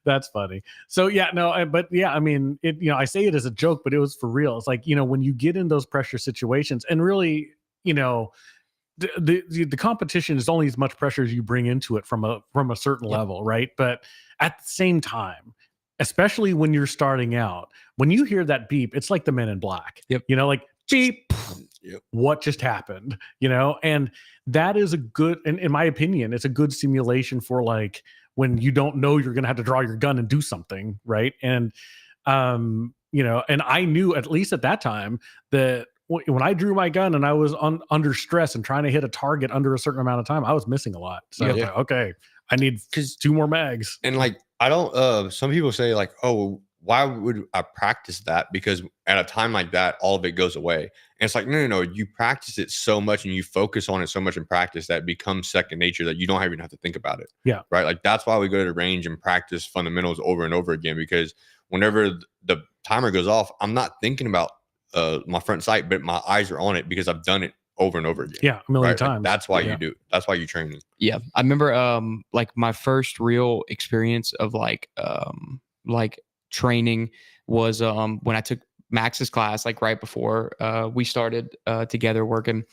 [SPEAKER 1] That's funny. So yeah, no, but yeah, I mean, it. I say it as a joke, but it was for real. It's like when you get in those pressure situations, and really, the competition is only as much pressure as you bring into it from a certain level, right? But at the same time, especially when you're starting out, when you hear that beep, it's like the Men in Black.
[SPEAKER 3] Yep.
[SPEAKER 1] Like beep.
[SPEAKER 2] Yep.
[SPEAKER 1] What just happened? And that is a good, and in my opinion, it's a good simulation for like when you don't know you're gonna have to draw your gun and do something, right? And and I knew at least at that time that when I drew my gun and I was under stress and trying to hit a target under a certain amount of time, I was missing a lot. So I was like, okay, I need 2 more mags.
[SPEAKER 2] And like I don't some people say like, oh, why would I practice that? Because at a time like that, all of it goes away. And it's like, no, you practice it so much and you focus on it so much in practice that it becomes second nature that you don't even have to think about it.
[SPEAKER 1] Yeah.
[SPEAKER 2] Right. Like that's why we go to the range and practice fundamentals over and over again, because whenever the timer goes off, I'm not thinking about my front sight, but my eyes are on it because I've done it over and over again.
[SPEAKER 1] Yeah, a million
[SPEAKER 2] Right?
[SPEAKER 1] times.
[SPEAKER 2] That's why
[SPEAKER 1] Yeah.
[SPEAKER 2] you do. That's why you're training.
[SPEAKER 3] Yeah, I remember like my first real experience of like training was when I took Max's class, like right before we started together working.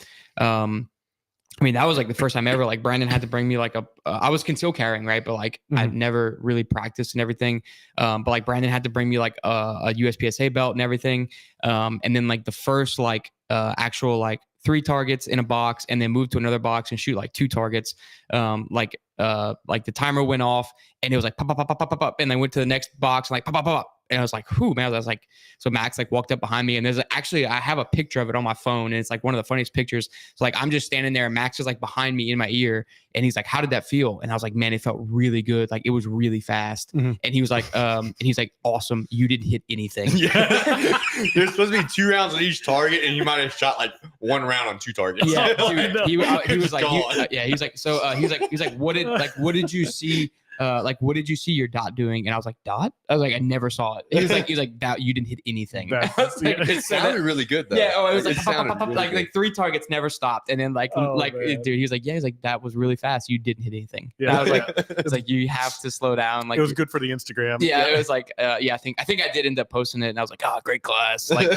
[SPEAKER 3] I mean, that was like the first time ever. Like Brandon had to bring me like I was concealed carrying, right? But like I'd never really practiced and everything. But like Brandon had to bring me like a USPSA belt and everything. And then like the first like actual like 3 targets in a box, and then move to another box and shoot like 2 targets. Like the timer went off, and it was like pop, pop, pop, pop, pop, pop, pop, and then went to the next box and like pop, pop, pop, pop. And I was like, whoo, man. I was like, so Max like walked up behind me, and there's actually, I have a picture of it on my phone, and it's like one of the funniest pictures. So like, I'm just standing there, and Max is like behind me in my ear, and he's like, how did that feel? And I was like, man, it felt really good. Like it was really fast. And he was like, awesome. You didn't hit anything.
[SPEAKER 2] Yeah. There's supposed to be 2 rounds on each target, and you might have shot like 1 round on 2 targets.
[SPEAKER 3] Yeah, dude, he was like, he's like, so he's like, what did you see? Like, what did you see your dot doing? And I was like, dot? I was like, I never saw it. He was like, that you didn't hit anything.
[SPEAKER 2] It sounded really good though.
[SPEAKER 3] Yeah. Oh, it was like,
[SPEAKER 2] really
[SPEAKER 3] like 3 targets never stopped. And then dude, he was like, yeah, he's like, that was really fast. You didn't hit anything.
[SPEAKER 1] Yeah.
[SPEAKER 3] And I was like, it's like, you have to slow down. Like
[SPEAKER 1] it was good for the Instagram.
[SPEAKER 3] Yeah. It was like, I think I did end up posting it, and I was like, oh, great class. Like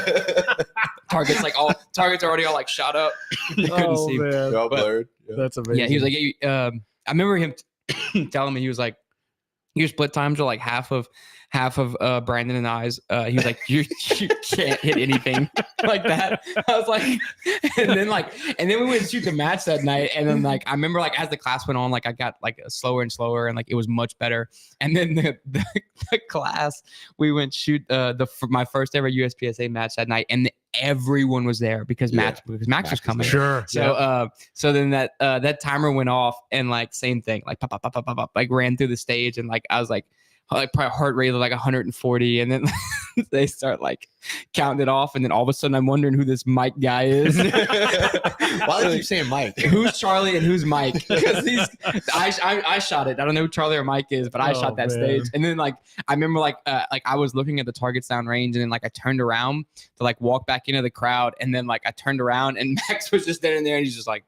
[SPEAKER 3] targets already all like shot up. You couldn't see.
[SPEAKER 1] Man.
[SPEAKER 2] All blurred. Yeah.
[SPEAKER 1] That's amazing.
[SPEAKER 3] Yeah. He was like, I remember him telling me, he was like, your split times are like half of Brandon and I's. He was like, you can't hit anything like that. I was like, and then we went to shoot the match that night, and then like I remember like as the class went on, like I got like slower and slower, and like it was much better. And then the class, we went shoot my first ever USPSA match that night, and everyone was there because Max was coming.
[SPEAKER 1] Sure.
[SPEAKER 3] So so then that timer went off, and like same thing, like pop, pop, pop, pop, pop, pop, like ran through the stage, and like I was like probably heart rate of like 140, and then they start like counting it off, and then all of a sudden I'm wondering who this Mike guy is.
[SPEAKER 2] Why did you say Mike?
[SPEAKER 3] Who's Charlie and who's Mike? Because I shot it. I don't know who Charlie or Mike is, but I shot that stage. And then like I remember like I was looking at the targets down range, and then like I turned around to like walk back into the crowd, and then like I turned around, and Max was just standing there, and he's just like,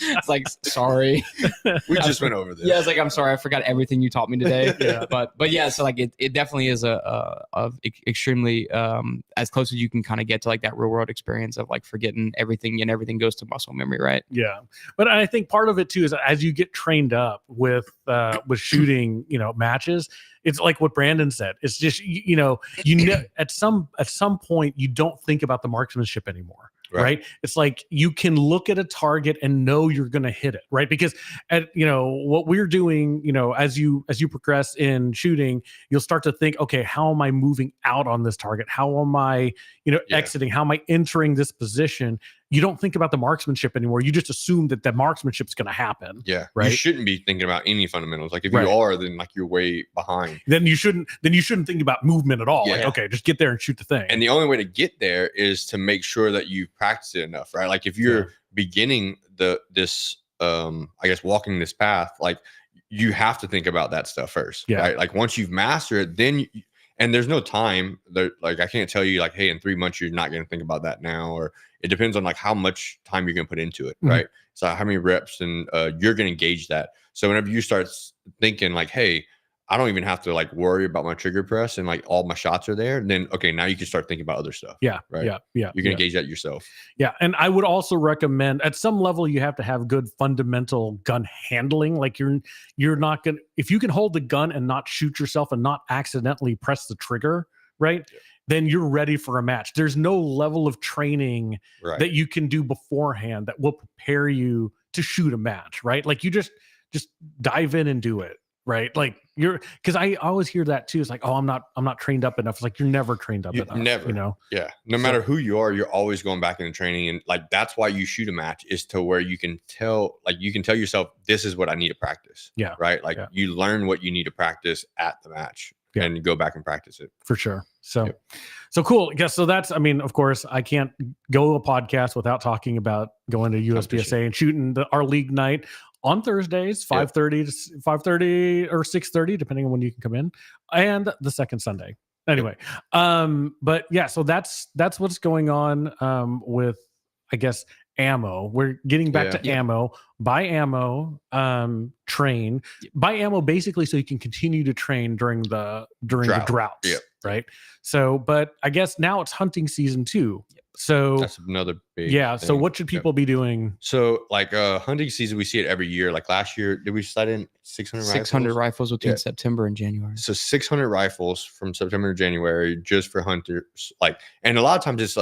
[SPEAKER 3] it's like, sorry,
[SPEAKER 2] we just went over this.
[SPEAKER 3] Yeah, it's like, I'm sorry, I forgot everything you taught me today. Yeah, but yeah, so like it definitely is a extremely as close as you can kind of get to like that real world experience of like forgetting everything, and everything goes to muscle memory, right?
[SPEAKER 1] Yeah, but I think part of it too is as you get trained up with shooting, matches, it's like what Brandon said. It's just at some point you don't think about the marksmanship anymore. Right. It's like you can look at a target and know you're going to hit it. Right. Because what we're doing, as you progress in shooting, you'll start to think, okay, how am I moving out on this target? How am I, exiting? How am I entering this position? You don't think about the marksmanship anymore. You just assume that the marksmanship is going to happen.
[SPEAKER 2] Yeah.
[SPEAKER 1] Right.
[SPEAKER 2] You shouldn't be thinking about any fundamentals. Like if you are, then like you're way behind.
[SPEAKER 1] Then you shouldn't think about movement at all.
[SPEAKER 2] Yeah.
[SPEAKER 1] Like, okay, just get there and shoot the thing.
[SPEAKER 2] And the only way to get there is to make sure that you practice it enough, right? Like if you're beginning this I guess walking this path, like you have to think about that stuff first.
[SPEAKER 1] Yeah.
[SPEAKER 2] Right. Like once you've mastered it, then and there's no time there. Like I can't tell you like, hey, in 3 months, you're not going to think about that now, or it depends on like how much time you're going to put into it. Right. So how many reps, and you're going to gauge that. So whenever you start thinking like, hey, I don't even have to like worry about my trigger press and like all my shots are there, then okay, now you can start thinking about other stuff.
[SPEAKER 1] Yeah.
[SPEAKER 2] Right.
[SPEAKER 1] Yeah.
[SPEAKER 2] You're going to gauge that yourself.
[SPEAKER 1] Yeah. And I would also recommend at some level, you have to have good fundamental gun handling. Like you're not going to, if you can hold the gun and not shoot yourself and not accidentally press the trigger, right? Yeah. Then you're ready for a match. There's no level of training that you can do beforehand that will prepare you to shoot a match, right? Like you just dive in and do it. Right. Like because I always hear that too. It's like, oh, I'm not trained up enough. It's like, you're never trained up enough.
[SPEAKER 2] Never, Yeah. No matter who you are, you're always going back into training. And like, that's why you shoot a match, is to where you can tell yourself, this is what I need to practice.
[SPEAKER 1] Yeah.
[SPEAKER 2] Right. Like you learn what you need to practice at the match and you go back and practice it.
[SPEAKER 1] For sure. So cool. Yeah. So that's, I mean, of course I can't go a podcast without talking about going to USPSA and shooting our league night on Thursdays, 5:30 to 5:30 or 6:30, depending on when you can come in, and the second Sunday. Anyway, but yeah, so that's what's going on with, I guess, ammo. We're getting back to ammo. Buy ammo, train. Buy ammo basically so you can continue to train during the droughts.
[SPEAKER 2] Yep.
[SPEAKER 1] Right. So, but I guess now it's hunting season too. So
[SPEAKER 2] that's another big
[SPEAKER 1] thing. So what should people be doing?
[SPEAKER 2] So like hunting season, we see it every year. Like last year, did we sight in 600
[SPEAKER 3] rifles between September and January?
[SPEAKER 2] So 600 rifles from September to January just for hunters. Like, and a lot of times it's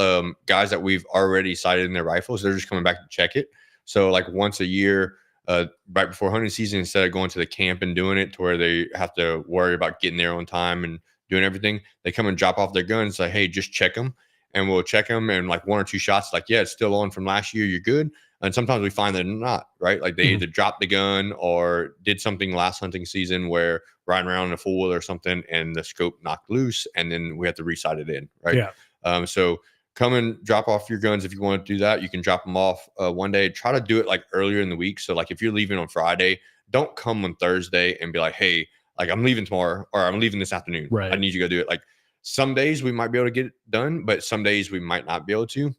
[SPEAKER 2] guys that we've already sighted in their rifles. They're just coming back to check it. So like once a year, right before hunting season, instead of going to the camp and doing it to where they have to worry about getting there on time and doing everything, they come and drop off their guns. Like, hey, just check them. And we'll check them, and like 1 or 2 shots, like, yeah, it's still on from last year. You're good. And sometimes we find that they're not, right? Like they either dropped the gun or did something last hunting season where riding around in a four wheeler or something and the scope knocked loose, and then we have to re-sight it in, right?
[SPEAKER 1] Yeah.
[SPEAKER 2] So come and drop off your guns if you want to do that. You can drop them off one day. Try to do it like earlier in the week. So like if you're leaving on Friday, don't come on Thursday and be like, hey, like I'm leaving tomorrow or I'm leaving this afternoon.
[SPEAKER 1] Right.
[SPEAKER 2] I need you to go do it. Like, some days we might be able to get it done, but some days we might not be able to.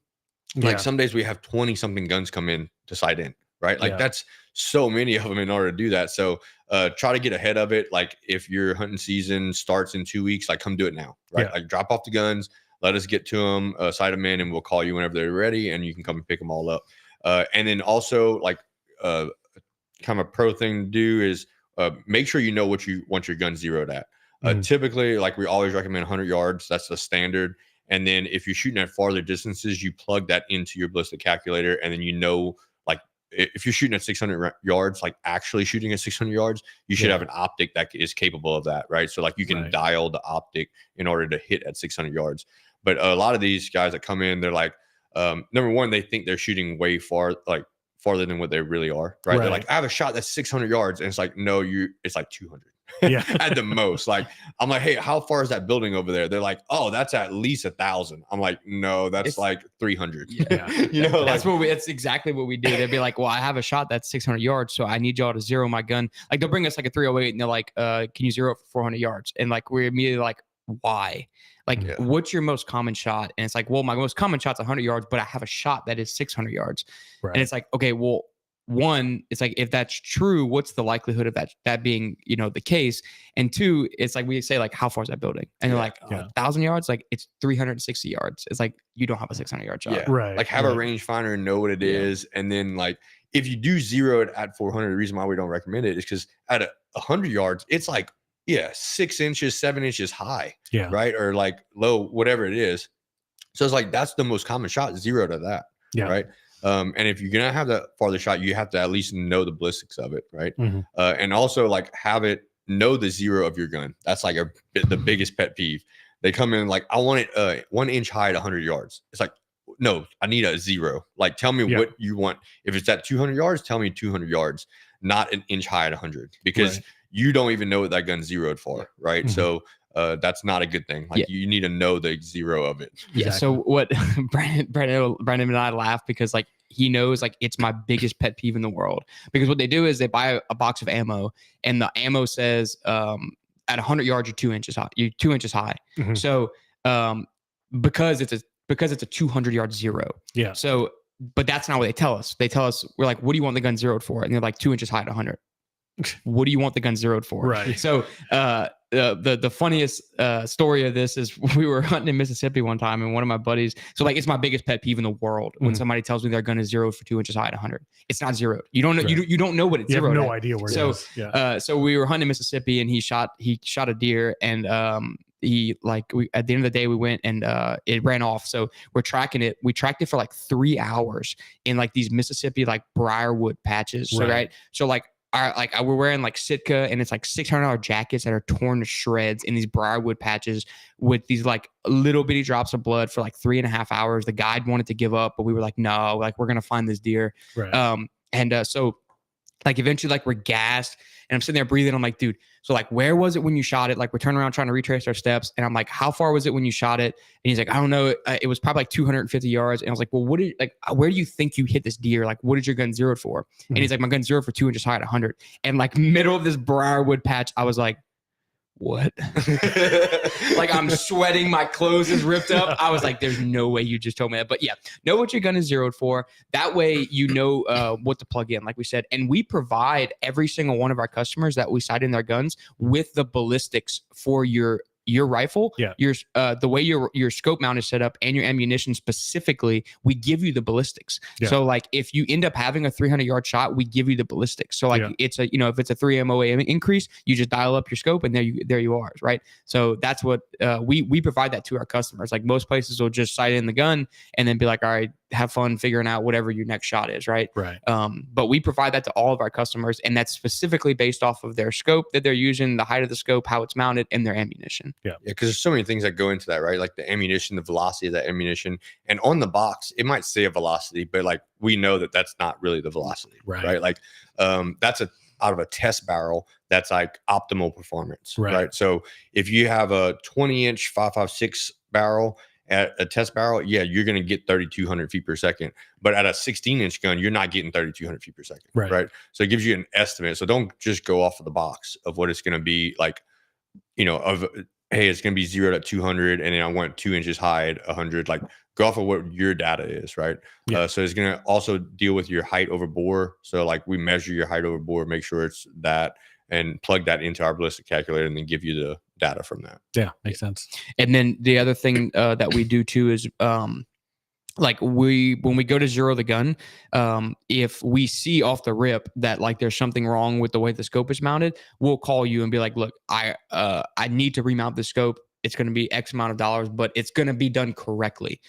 [SPEAKER 2] Like some days we have 20 something guns come in to sight in, right? Like that's so many of them in order to do that. So try to get ahead of it. Like if your hunting season starts in 2 weeks, like come do it now, right? Like drop off the guns, let us get to them, sight them in, and we'll call you whenever they're ready, and you can come and pick them all up. And then also like kind of a pro thing to do is make sure you know what you want your gun zeroed at. Typically, like we always recommend 100 yards. That's the standard. And then if you're shooting at farther distances, you plug that into your ballistic calculator. And then, like if you're shooting at 600 yards, like actually shooting at 600 yards, you should have an optic that is capable of that, right? So like you can dial the optic in order to hit at 600 yards. But a lot of these guys that come in, they're like, number one, they think they're shooting way farther than what they really are, right? They're like, I have a shot that's 600 yards. And it's like, no, it's like 200. At the most. Like I'm like, hey, how far is that building over there? They're like, oh, that's at least 1,000. I'm like, no, it's like 300.
[SPEAKER 3] That's exactly what we do. They'd be like, well, I have a shot that's 600 yards, so I need y'all to zero my gun. Like they'll bring us like a 308 and they're like, can you zero it for 400 yards? And like we're immediately like, why? Like what's your most common shot? And it's like, well, my most common shot's 100 yards, but I have a shot that is 600 yards. And it's like, okay, well, one, it's like, if that's true, what's the likelihood of that being, the case? And two, it's like we say, like, how far is that building? And they're like, 1,000 yards, like it's 360 yards. It's like, you don't have a 600-yard shot.
[SPEAKER 2] Like have a rangefinder and know what it is. And then like, if you do zero it at 400, the reason why we don't recommend it is because at 100 yards, it's like, 6 inches, 7 inches high. Right. Or like low, whatever it is. So it's like, that's the most common shot, zero to that. Right. And if you're gonna have that farther shot, you have to at least know the ballistics of it, right? And also like have it know the zero of your gun. That's like the biggest pet peeve. They come in like, I want it 1 inch high at 100 yards. It's like, no, I need a zero. Like, tell me what you want. If it's at 200 yards, tell me 200 yards, not an inch high at 100, because you don't even know what that gun's zeroed for, right? So that's not a good thing. Like you need to know the zero of it.
[SPEAKER 3] So what Brandon and I laugh because like he knows like it's my biggest pet peeve in the world, because what they do is they buy a box of ammo and the ammo says at 100 yards you're 2 inches high. You're 2 inches high. So because it's a 200-yard zero. So but that's not what they tell us. They tell us, we're like, what do you want the gun zeroed for? And they're like 2 inches high at 100. What do you want the gun zeroed for?
[SPEAKER 1] Right.
[SPEAKER 3] So the funniest story of this is we were hunting in Mississippi one time, and one of my buddies, so like it's my biggest pet peeve in the world when somebody tells me their gun is zeroed for 2 inches high at 100. It's not zeroed. You don't know. You don't know what it's zeroed.
[SPEAKER 1] You have no
[SPEAKER 3] at.
[SPEAKER 1] idea where it is.
[SPEAKER 3] So we were hunting in Mississippi, and he shot a deer, and at the end of the day we went and it ran off. So we're tracking it. We tracked it for like 3 hours in like these Mississippi like briarwood patches. So so like we're wearing like Sitka, and it's like $600 jackets that are torn to shreds in these briarwood patches with these like little bitty drops of blood for like 3.5 hours. The guide wanted to give up, but we were like, no, like we're gonna find this deer. So like eventually like we're gassed, and I'm sitting there breathing. I'm like, dude, so like where was it when you shot it? Like we're turning around trying to retrace our steps, and I'm like, how far was it when you shot it? And he's like, I don't know. It was probably like 250 yards. And I was like, well, where do you think you hit this deer? Like, what is your gun zeroed for? And he's like, my gun's zeroed for 2 inches high at 100. And like middle of this briarwood patch, I was like, what? Like I'm sweating, my clothes is ripped up. I was like, there's no way you just told me that. But yeah, know what your gun is zeroed for. That way you know what to plug in, like we said. And we provide every single one of our customers that we sight in their guns with the ballistics for your rifle.
[SPEAKER 1] Yeah.
[SPEAKER 3] Your the way your scope mount is set up and your ammunition specifically, we give you the ballistics.
[SPEAKER 1] Yeah.
[SPEAKER 3] So like if you end up having a 300-yard shot, we give you the ballistics. So like it's a, you know, if it's a 3 MOA increase, you just dial up your scope and there you are, right? So that's what we provide that to our customers. Like most places will just sight in the gun and then be like, all right, have fun figuring out whatever your next shot is, right?
[SPEAKER 1] Right.
[SPEAKER 3] But we provide that to all of our customers, and that's specifically based off of their scope that they're using, the height of the scope, how it's mounted, and their ammunition.
[SPEAKER 2] Yeah, because there's so many things that go into that, right? Like the ammunition, the velocity of that ammunition, and on the box, it might say a velocity, but like we know that that's not really the velocity, right? Like that's out of a test barrel. That's like optimal performance, right? So if you have a 20-inch 5.56 barrel at a test barrel, yeah, you're going to get 3,200 feet per second. But at a 16-inch gun, you're not getting 3,200 feet per second, right? So it gives you an estimate. So don't just go off of the box of what it's going to be like, you know, of, hey, it's going to be 0 at 200, and then I want 2 inches high at 100. Like, go off of what your data is, right? So it's going to also deal with your height over bore. So like we measure your height over bore, make sure it's that, and plug that into our ballistic calculator, and then give you the data from that.
[SPEAKER 1] Yeah, makes sense.
[SPEAKER 3] And then the other thing that we do too is like when we go to zero the gun, if we see off the rip that like there's something wrong with the way the scope is mounted, we'll call you and be like, look, I need to remount the scope. It's going to be X amount of dollars, but it's going to be done correctly.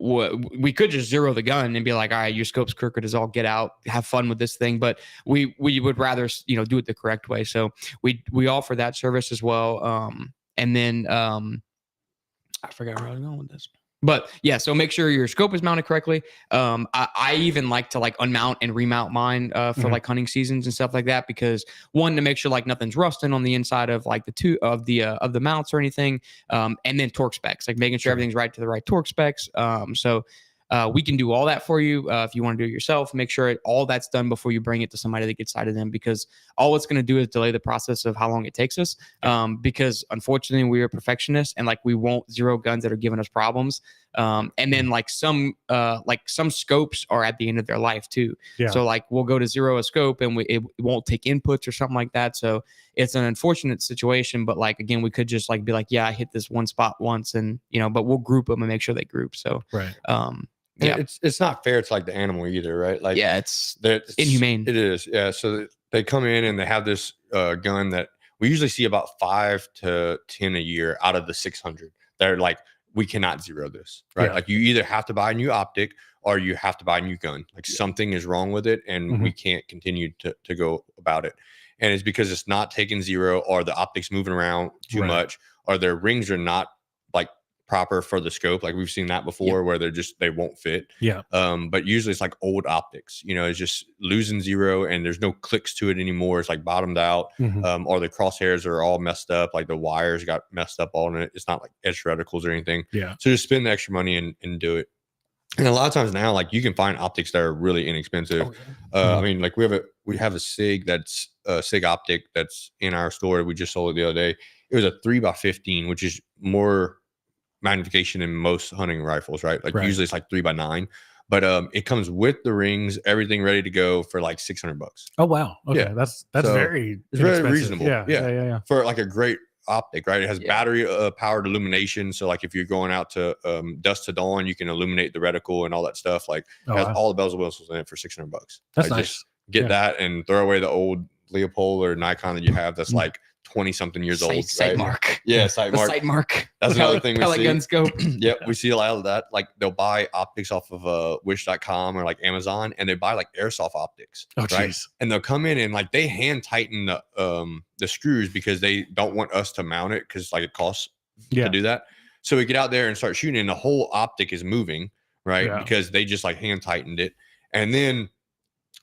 [SPEAKER 3] We could just zero the gun and be like, all right, your scope's crooked as all get out, have fun with this thing. But we would rather, you know, do it the correct way. So we offer that service as well. And then I forgot where I was going with this. But yeah, so make sure your scope is mounted correctly. I even like to like unmount and remount mine for like hunting seasons and stuff like that, because one, to make sure like nothing's rusting on the inside of like the mounts or anything, and then torque specs, like making sure everything's right to the right torque specs. So we can do all that for you if you want to do it yourself. Make sure all that's done before you bring it to somebody that gets sighted in, because all it's going to do is delay the process of how long it takes us. Because unfortunately, we are perfectionists, and like we won't zero guns that are giving us problems. And then like some scopes are at the end of their life too. Yeah. So like we'll go to zero a scope and it won't take inputs or something like that. So it's an unfortunate situation, but like, again, we could just like be like, yeah, I hit this one spot once, and you know, but we'll group them and make sure they group. So
[SPEAKER 2] yeah, it's not fair to like the animal either, right? Like,
[SPEAKER 3] yeah, it's inhumane.
[SPEAKER 2] It is, yeah. So they come in and they have this gun that we usually see about 5 to 10 a year out of the 600. They're like, we cannot zero this, right? Like you either have to buy a new optic or you have to buy a new gun. Like something is wrong with it, and we can't continue to go about it. And it's because it's not taking zero, or the optics moving around too much, or their rings are not like proper for the scope. Like we've seen that before where they won't fit. But usually it's like old optics, you know, it's just losing zero and there's no clicks to it anymore. It's like bottomed out, or the crosshairs are all messed up. Like the wires got messed up on it. It's not like edge reticles or anything. So just spend the extra money and do it. And a lot of times now, like you can find optics that are really inexpensive. I mean, like we have a SIG that's a SIG optic that's in our store. We just sold it the other day. It was a 3x15, which is more magnification in most hunting rifles, right? Like usually it's like 3x9, but it comes with the rings, everything ready to go for like $600.
[SPEAKER 1] Oh wow, okay, that's so very
[SPEAKER 2] reasonable.
[SPEAKER 1] Yeah,
[SPEAKER 2] for like a great optic, right? It has battery powered illumination, so like if you're going out to dusk to dawn, you can illuminate the reticle and all that stuff. Like it has all the bells and whistles in it for $600.
[SPEAKER 1] That's
[SPEAKER 2] like,
[SPEAKER 1] nice.
[SPEAKER 2] Just get that and throw away the old Leopold or Nikon that you have that's like 20-something years old.
[SPEAKER 3] Sight mark.
[SPEAKER 2] Yeah, sight mark.
[SPEAKER 3] Sight mark.
[SPEAKER 2] That's another thing we
[SPEAKER 3] pellet
[SPEAKER 2] see.
[SPEAKER 3] Gun scope.
[SPEAKER 2] Yep, we see a lot of that. Like they'll buy optics off of wish.com or like Amazon, and they buy like airsoft optics.
[SPEAKER 1] Oh,
[SPEAKER 2] right?
[SPEAKER 1] Geez.
[SPEAKER 2] And they'll come in and like they hand tighten the screws because they don't want us to mount it because like it costs to do that. So we get out there and start shooting, and the whole optic is moving, right? Yeah. Because they just like hand tightened it. And then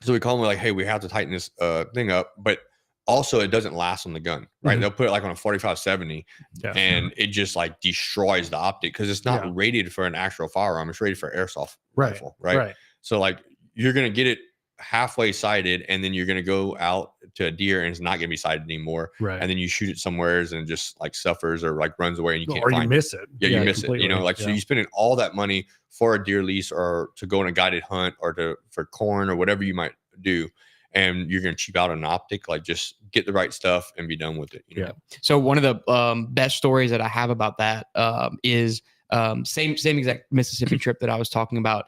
[SPEAKER 2] so we call them like, hey, we have to tighten this thing up, but also it doesn't last on the gun, right? They'll put it like on a 45-70 and it just like destroys the optic because it's not rated for an actual firearm. It's rated for airsoft rifle, right? So like you're going to get it halfway sighted, and then you're going to go out to a deer and it's not going to be sighted anymore.
[SPEAKER 1] Right.
[SPEAKER 2] And then you shoot it somewheres and it just like suffers or like runs away and you can't find
[SPEAKER 1] miss it.
[SPEAKER 2] Yeah, you miss
[SPEAKER 1] completely.
[SPEAKER 2] it. You know, like so you spending all that money for a deer lease or to go on a guided hunt or for corn or whatever you might do. And you're going to cheap out an optic, like just get the right stuff and be done with it. You know?
[SPEAKER 3] So one of the best stories that I have about that is same exact Mississippi trip that I was talking about.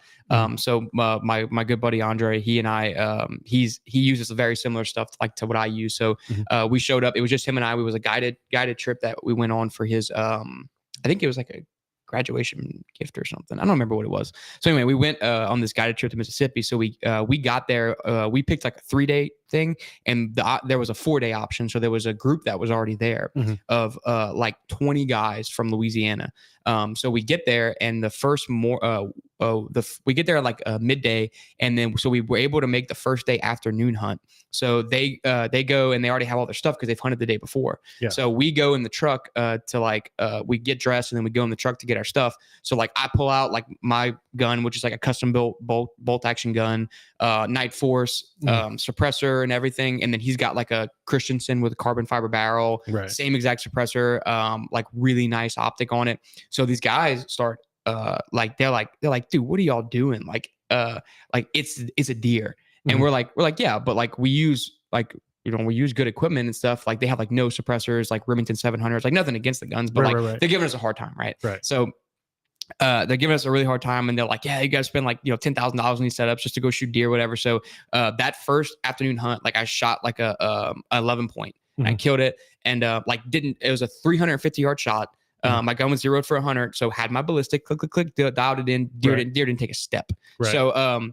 [SPEAKER 3] So my good buddy Andre, he and I, he uses very similar stuff like to what I use. So we showed up. It was just him and I. It was a guided trip that we went on for his. I think it was like a graduation gift or something. I don't remember what it was. So anyway, we went on this guided trip to Mississippi. So we got there. We picked like a 3-day thing, and there was a 4-day option. So there was a group that was already there of like 20 guys from Louisiana. So we get there, and the first we get there like midday, and then so we were able to make the first day afternoon hunt. So they go and they already have all their stuff because they've hunted the day before. Yeah. So we go in the truck to like we get dressed, and then we go in the truck to get our stuff. So like I pull out like my gun, which is like a custom built bolt action gun, Night Force suppressor and everything, and then he's got like a Christensen with a carbon fiber barrel, same exact suppressor, like really nice optic on it. So these guys start like they're like, dude, what are y'all doing? Like it's a deer. And we're like, yeah, but like we use like, you know, we use good equipment and stuff. Like they have like no suppressors, like Remington 700s, like nothing against the guns, but they're giving us a hard time. Right. So they're giving us a really hard time, and they're like, yeah, you guys spend like, you know, $10,000 on these setups just to go shoot deer, whatever. So that first afternoon hunt, like I shot like a 11 point and I killed it. And it was a 350 yard shot. My gun was zeroed for 100, so had my ballistic, click, dialed it in. Deer didn't take a step. So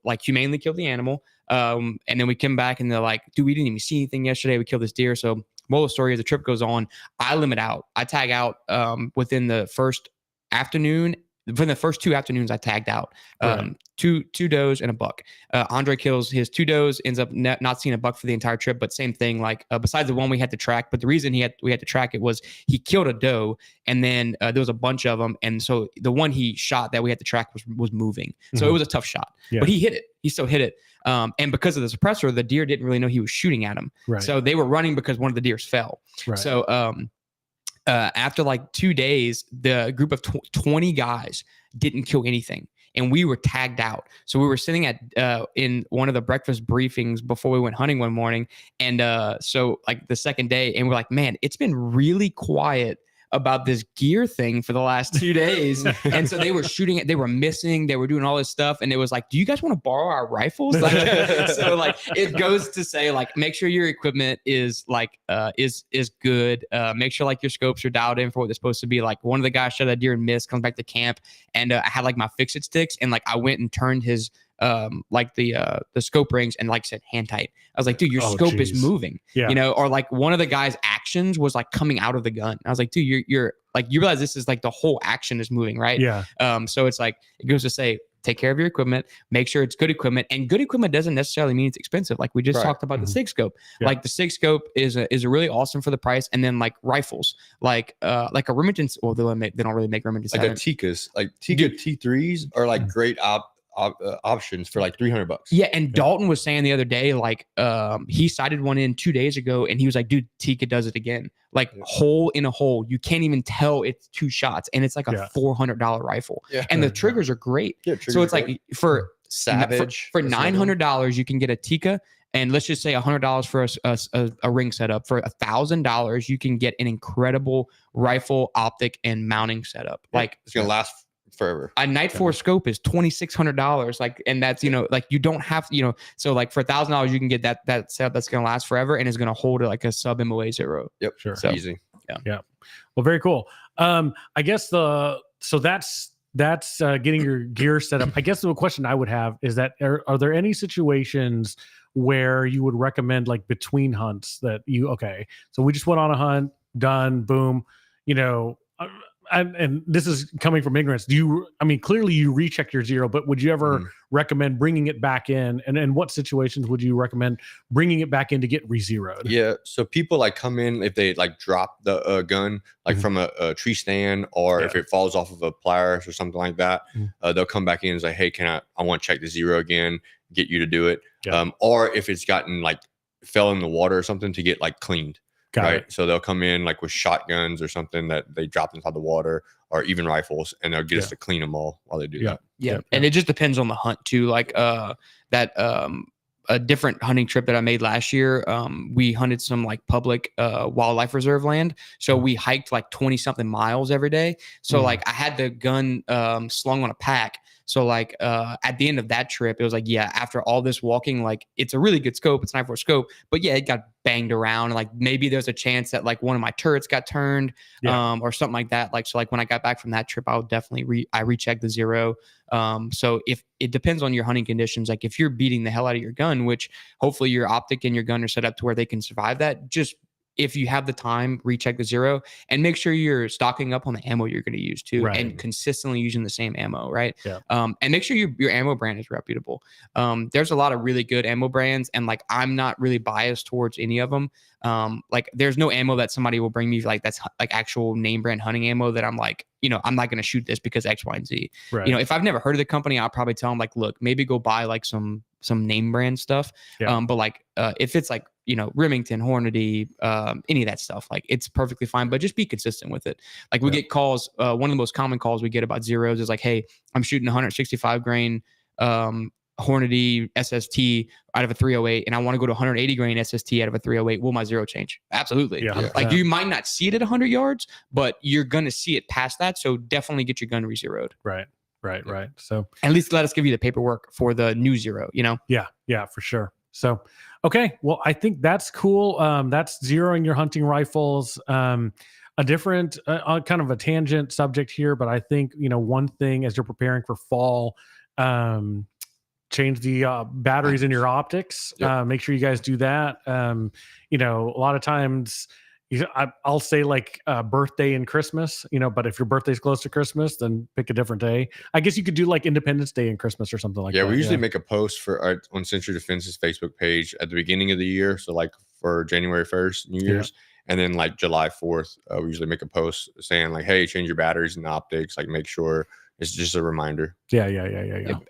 [SPEAKER 3] like humanely killed the animal. And then we come back and they're like, dude, we didn't even see anything yesterday. We killed this deer. So moral of the story, as the trip goes on, I limit out. I tag out within the first afternoon. For the first 2 afternoons, I tagged out two does and a buck. Andre kills his 2 does, ends up not seeing a buck for the entire trip, but same thing. Like besides the one we had to track, but the reason we had to track it was he killed a doe, and then there was a bunch of them, and so the one he shot that we had to track was moving. So it was a tough shot, but he hit it. He still hit it. And because of the suppressor, the deer didn't really know he was shooting at him. So they were running because one of the deers fell. So after like 2 days, the group of 20 guys didn't kill anything, and we were tagged out. So we were sitting at in one of the breakfast briefings before we went hunting one morning, and so like the second day, and we're like, man, it's been really quiet about this gear thing for the last 2 days. And so they were shooting it, they were missing, they were doing all this stuff, and it was like, do you guys want to borrow our rifles? Like, so like it goes to say, like, make sure your equipment is like is good. Make sure like your scopes are dialed in for what they're supposed to be. Like one of the guys shot a deer and missed, comes back to camp, and I had like my fix-it sticks, and like I went and turned his like the scope rings, and like I said, hand tight. I was like, dude, your scope is moving, you know, or like one of the guy's actions was like coming out of the gun. I was like, dude, you're like, you realize this is like the whole action is moving, right? So it's like, it goes to say, take care of your equipment, make sure it's good equipment, and good equipment doesn't necessarily mean it's expensive. Like we just talked about the SIG scope. Like the SIG scope is a really awesome for the price. And then like rifles, like a Remington, well, they don't really make Remington.
[SPEAKER 2] Like a Tikkas, like Tikka T3s are like great options for like $300.
[SPEAKER 3] Yeah, and Dalton was saying the other day, like he sighted one in 2 days ago, and he was like, dude, Tikka does it again. Like hole in a hole, you can't even tell it's 2 shots, and it's like a $400 rifle, and the triggers are great. So it's like for
[SPEAKER 2] Savage
[SPEAKER 3] for $900 you can get a Tikka. And let's just say $100 for a ring setup. For $1,000, you can get an incredible rifle, optic, and mounting setup. Like
[SPEAKER 2] it's gonna last forever.
[SPEAKER 3] A Night Force scope is $2,600. Like, and that's, you know, like you don't have, you know, so like for $1,000 you can get that setup that's gonna last forever and is gonna hold like a sub MOA 0.
[SPEAKER 2] Yep, sure, so, easy.
[SPEAKER 1] Yeah. Well, very cool. I guess that's getting your gear set up. I guess the question I would have is that are there any situations where you would recommend, like between hunts, that so we just went on a hunt, done, boom, you know, and this is coming from ignorance. Clearly you recheck your zero, but would you ever recommend bringing it back in? And in what situations would you recommend bringing it back in to get re-zeroed?
[SPEAKER 2] Yeah. So people like come in, if they like drop the gun, like from a tree stand, or if it falls off of a pliers or something like that, they'll come back in and say, hey, I want to check the zero again, get you to do it. Or if it's gotten like fell in the water or something to get like cleaned.
[SPEAKER 1] Got it.
[SPEAKER 2] So they'll come in like with shotguns or something that they dropped inside the water, or even rifles, and they'll get us to clean them all while they do that.
[SPEAKER 3] Yeah. And it just depends on the hunt too. Like a different hunting trip that I made last year, we hunted some like public wildlife reserve land. So we hiked like 20 something miles every day. So like I had the gun slung on a pack. So like at the end of that trip, it was like, yeah, after all this walking, like it's a really good scope. It's 9.4 scope, but yeah, it got banged around. Like maybe there's a chance that like one of my turrets got turned or something like that. Like, so like when I got back from that trip, I would definitely recheck the zero. So if it depends on your hunting conditions, like if you're beating the hell out of your gun, which hopefully your optic and your gun are set up to where they can survive that, just if you have the time, recheck the zero and make sure you're stocking up on the ammo you're going to use too, and consistently using the same ammo, right? And make sure your ammo brand is reputable. There's a lot of really good ammo brands, and like I'm not really biased towards any of them. Like there's no ammo that somebody will bring me like that's like actual name brand hunting ammo that I'm like, you know, I'm not going to shoot this because X, Y, and Z. You know, if I've never heard of the company, I'll probably tell them like, look, maybe go buy like some name brand stuff. But like if it's like, you know, Remington, Hornady, any of that stuff, like it's perfectly fine, but just be consistent with it. Like we get calls. One of the most common calls we get about zeros is like, hey, I'm shooting 165 grain Hornady SST out of a 308, and I want to go to 180 grain SST out of a 308. Will my zero change? Absolutely. Like you might not see it at 100 yards, but you're going to see it past that. So definitely get your gun re-zeroed.
[SPEAKER 1] Right. So
[SPEAKER 3] at least let us give you the paperwork for the new zero, you know?
[SPEAKER 1] Yeah, for sure. So, okay. Well, I think that's cool. That's zeroing your hunting rifles. A different kind of a tangent subject here, but I think, you know, one thing as you're preparing for fall, change the batteries in your optics. Make sure you guys do that. You know, a lot of times I'll say like birthday and Christmas, you know, but if your birthday's close to Christmas, then pick a different day. I guess you could do like Independence Day and Christmas or something like that.
[SPEAKER 2] We usually make a post for on Sentry Defense's Facebook page at the beginning of the year. So like for January 1st, New Year's. And then like July 4th, we usually make a post saying like, hey, change your batteries and optics. Like make sure it's just a reminder.
[SPEAKER 1] Yeah.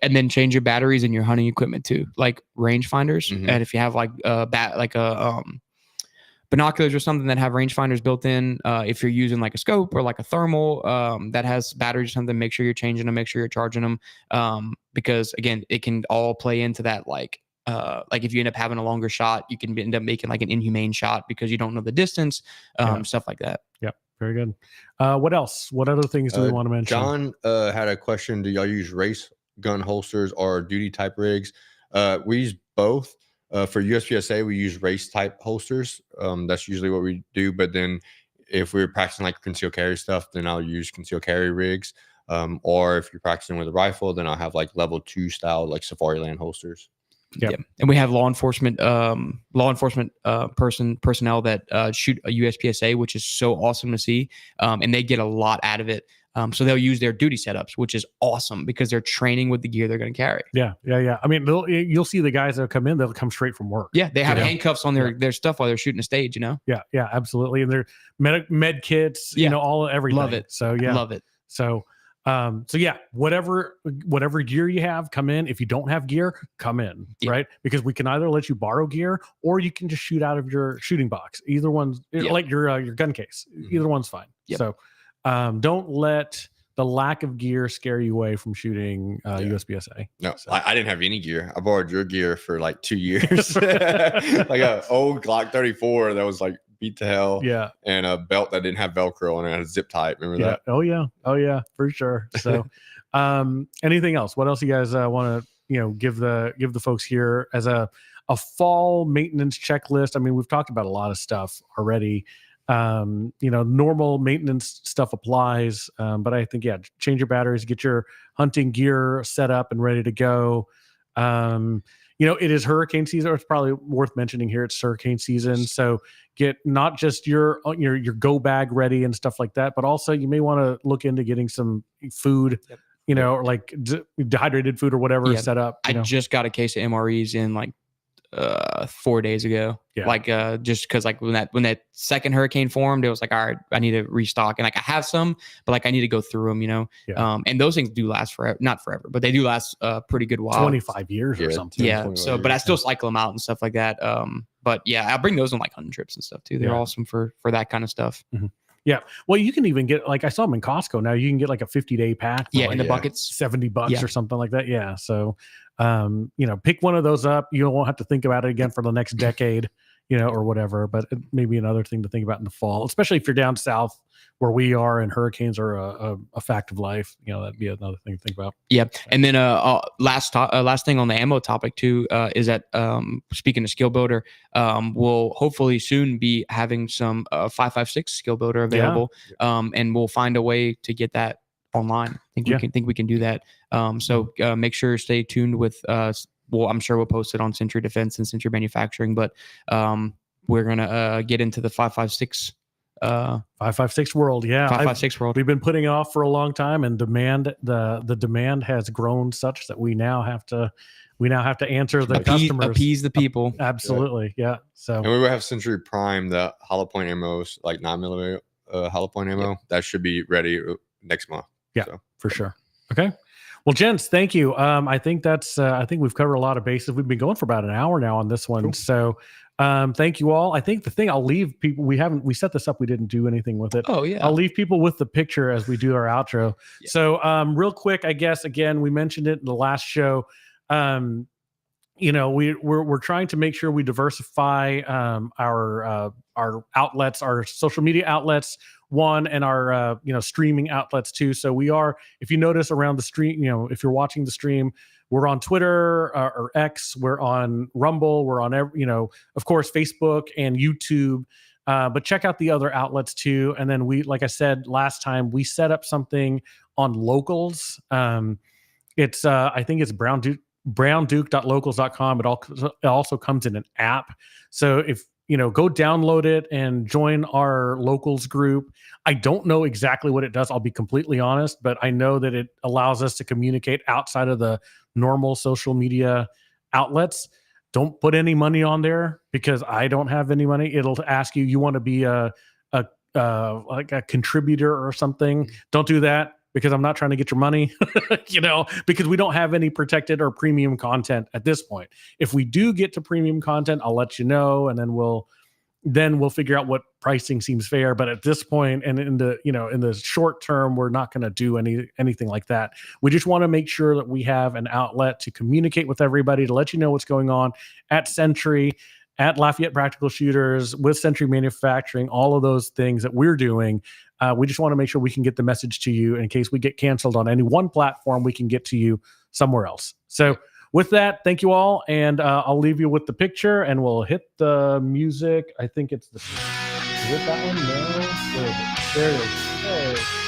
[SPEAKER 3] And then change your batteries and your hunting equipment too, like rangefinders. And if you have like binoculars or something that have rangefinders built in, if you're using like a scope or like a thermal that has batteries or something, make sure you're changing them, make sure you're charging them, because again, it can all play into that. Like if you end up having a longer shot, you can end up making like an inhumane shot because you don't know the distance, stuff like that.
[SPEAKER 1] Very good. What else? What other things do we want to mention?
[SPEAKER 2] John had a question. Do y'all use race gun holsters or duty type rigs? We use both. For USPSA, we use race type holsters. That's usually what we do. But then if we're practicing like concealed carry stuff, then I'll use concealed carry rigs. Or if you're practicing with a rifle, then I'll have like level 2 style, like Safari Land holsters.
[SPEAKER 3] And we have law enforcement personnel that shoot a USPSA, which is so awesome to see. And they get a lot out of it. So they'll use their duty setups, which is awesome because they're training with the gear they're going to carry. Yeah.
[SPEAKER 1] I mean, you'll see the guys that come in, they'll come straight from work.
[SPEAKER 3] Yeah. They have handcuffs on their stuff while they're shooting a stage, you know?
[SPEAKER 1] Yeah, absolutely. And they're med kits, you know, everything.
[SPEAKER 3] Love it.
[SPEAKER 1] So
[SPEAKER 3] love it.
[SPEAKER 1] So yeah, whatever gear you have, come in. If you don't have gear, come in, right? Because we can either let you borrow gear or you can just shoot out of your shooting box. Either one's like your gun case. Either one's fine. So don't let the lack of gear scare you away from shooting USPSA.
[SPEAKER 2] No, so. I didn't have any gear. I borrowed your gear for like 2 years. Like an old Glock 34 that was like beat to hell. And a belt that didn't have Velcro on it. It had a zip tie. Remember that?
[SPEAKER 1] Oh yeah, for sure. So anything else? What else you guys want to give the folks here as a fall maintenance checklist? I mean, we've talked about a lot of stuff already. Normal maintenance stuff applies, but I think change your batteries, get your hunting gear set up and ready to go. It is hurricane season, or it's probably worth mentioning here. It's hurricane season. So get not just your go bag ready and stuff like that, but also you may want to look into getting some food, or like dehydrated food or whatever set up.
[SPEAKER 3] I just got a case of MREs in like 4 days ago. Just because like when that second hurricane formed, it was like, all right, I need to restock, and like I have some, but like I need to go through them, and those things do last forever, not forever, but they do last a pretty good while,
[SPEAKER 1] 25 years or something.
[SPEAKER 3] So but I still cycle them out and stuff like that. But yeah, I'll bring those on like hunting trips and stuff too. They're awesome for that kind of stuff.
[SPEAKER 1] Yeah. Well, you can even get, like, I saw them in Costco now. You can get like a 50-day pack.
[SPEAKER 3] Yeah,
[SPEAKER 1] like
[SPEAKER 3] in the buckets.
[SPEAKER 1] $70 or something like that. Yeah. So, pick one of those up. You won't have to think about it again for the next decade, or whatever. But it may be another thing to think about in the fall, especially if you're down south where we are and hurricanes are a fact of life. That'd be another thing to think about.
[SPEAKER 3] Yeah. And then last thing on the ammo topic too is that speaking of skill builder, we'll hopefully soon be having some 5.56 skill builder available, and we'll find a way to get that online. I think we can do that. So make sure stay tuned with well, I'm sure we'll post it on Sentry Defense and Sentry Manufacturing, but we're gonna get into the 5.56
[SPEAKER 1] 5.56 world. Yeah.
[SPEAKER 3] 5.56 world.
[SPEAKER 1] We've been putting it off for a long time, and the demand has grown such that we now have to answer the customers,
[SPEAKER 3] appease the people.
[SPEAKER 1] Absolutely. Yeah. So,
[SPEAKER 2] and we will have Sentry Prime, the hollow point ammo, like 9mm hollow point ammo. That should be ready next month.
[SPEAKER 1] Yeah, for sure. Okay. Well, gents, thank you. I think I think we've covered a lot of bases. We've been going for about an hour now on this one. Cool. So, thank you all. I think the thing I'll leave people, we set this up. We didn't do anything with it.
[SPEAKER 3] Oh yeah.
[SPEAKER 1] I'll leave people with the picture as we do our outro. Yeah. So, real quick, I guess, again, we mentioned it in the last show. We're trying to make sure we diversify, our outlets, our social media outlets, and our, streaming outlets too. So we are, if you notice around the stream, if you're watching the stream, we're on Twitter or X, we're on Rumble, we're on of course, Facebook and YouTube, but check out the other outlets too. And then like I said, last time we set up something on Locals. It's, I think it's brownduke.locals.com. It also comes in an app. So if, go download it and join our Locals group. I don't know exactly what it does. I'll be completely honest, but I know that it allows us to communicate outside of the normal social media outlets. Don't put any money on there because I don't have any money. It'll ask you want to be like a contributor or something. Don't do that, because I'm not trying to get your money, because we don't have any protected or premium content at this point. If we do get to premium content, I'll let you know, and then we'll figure out what pricing seems fair. But at this point, and in the short term, we're not going to do anything like that. We just want to make sure that we have an outlet to communicate with everybody, to let you know what's going on at Sentry, at Lafayette Practical Shooters, with Sentry Manufacturing, all of those things that we're doing. We just want to make sure we can get the message to you in case we get canceled on any one platform. We can get to you somewhere else. So with that, thank you all. And I'll leave you with the picture, and we'll hit the music. I think it's is it that one? No. Where is it? There it is. Hey.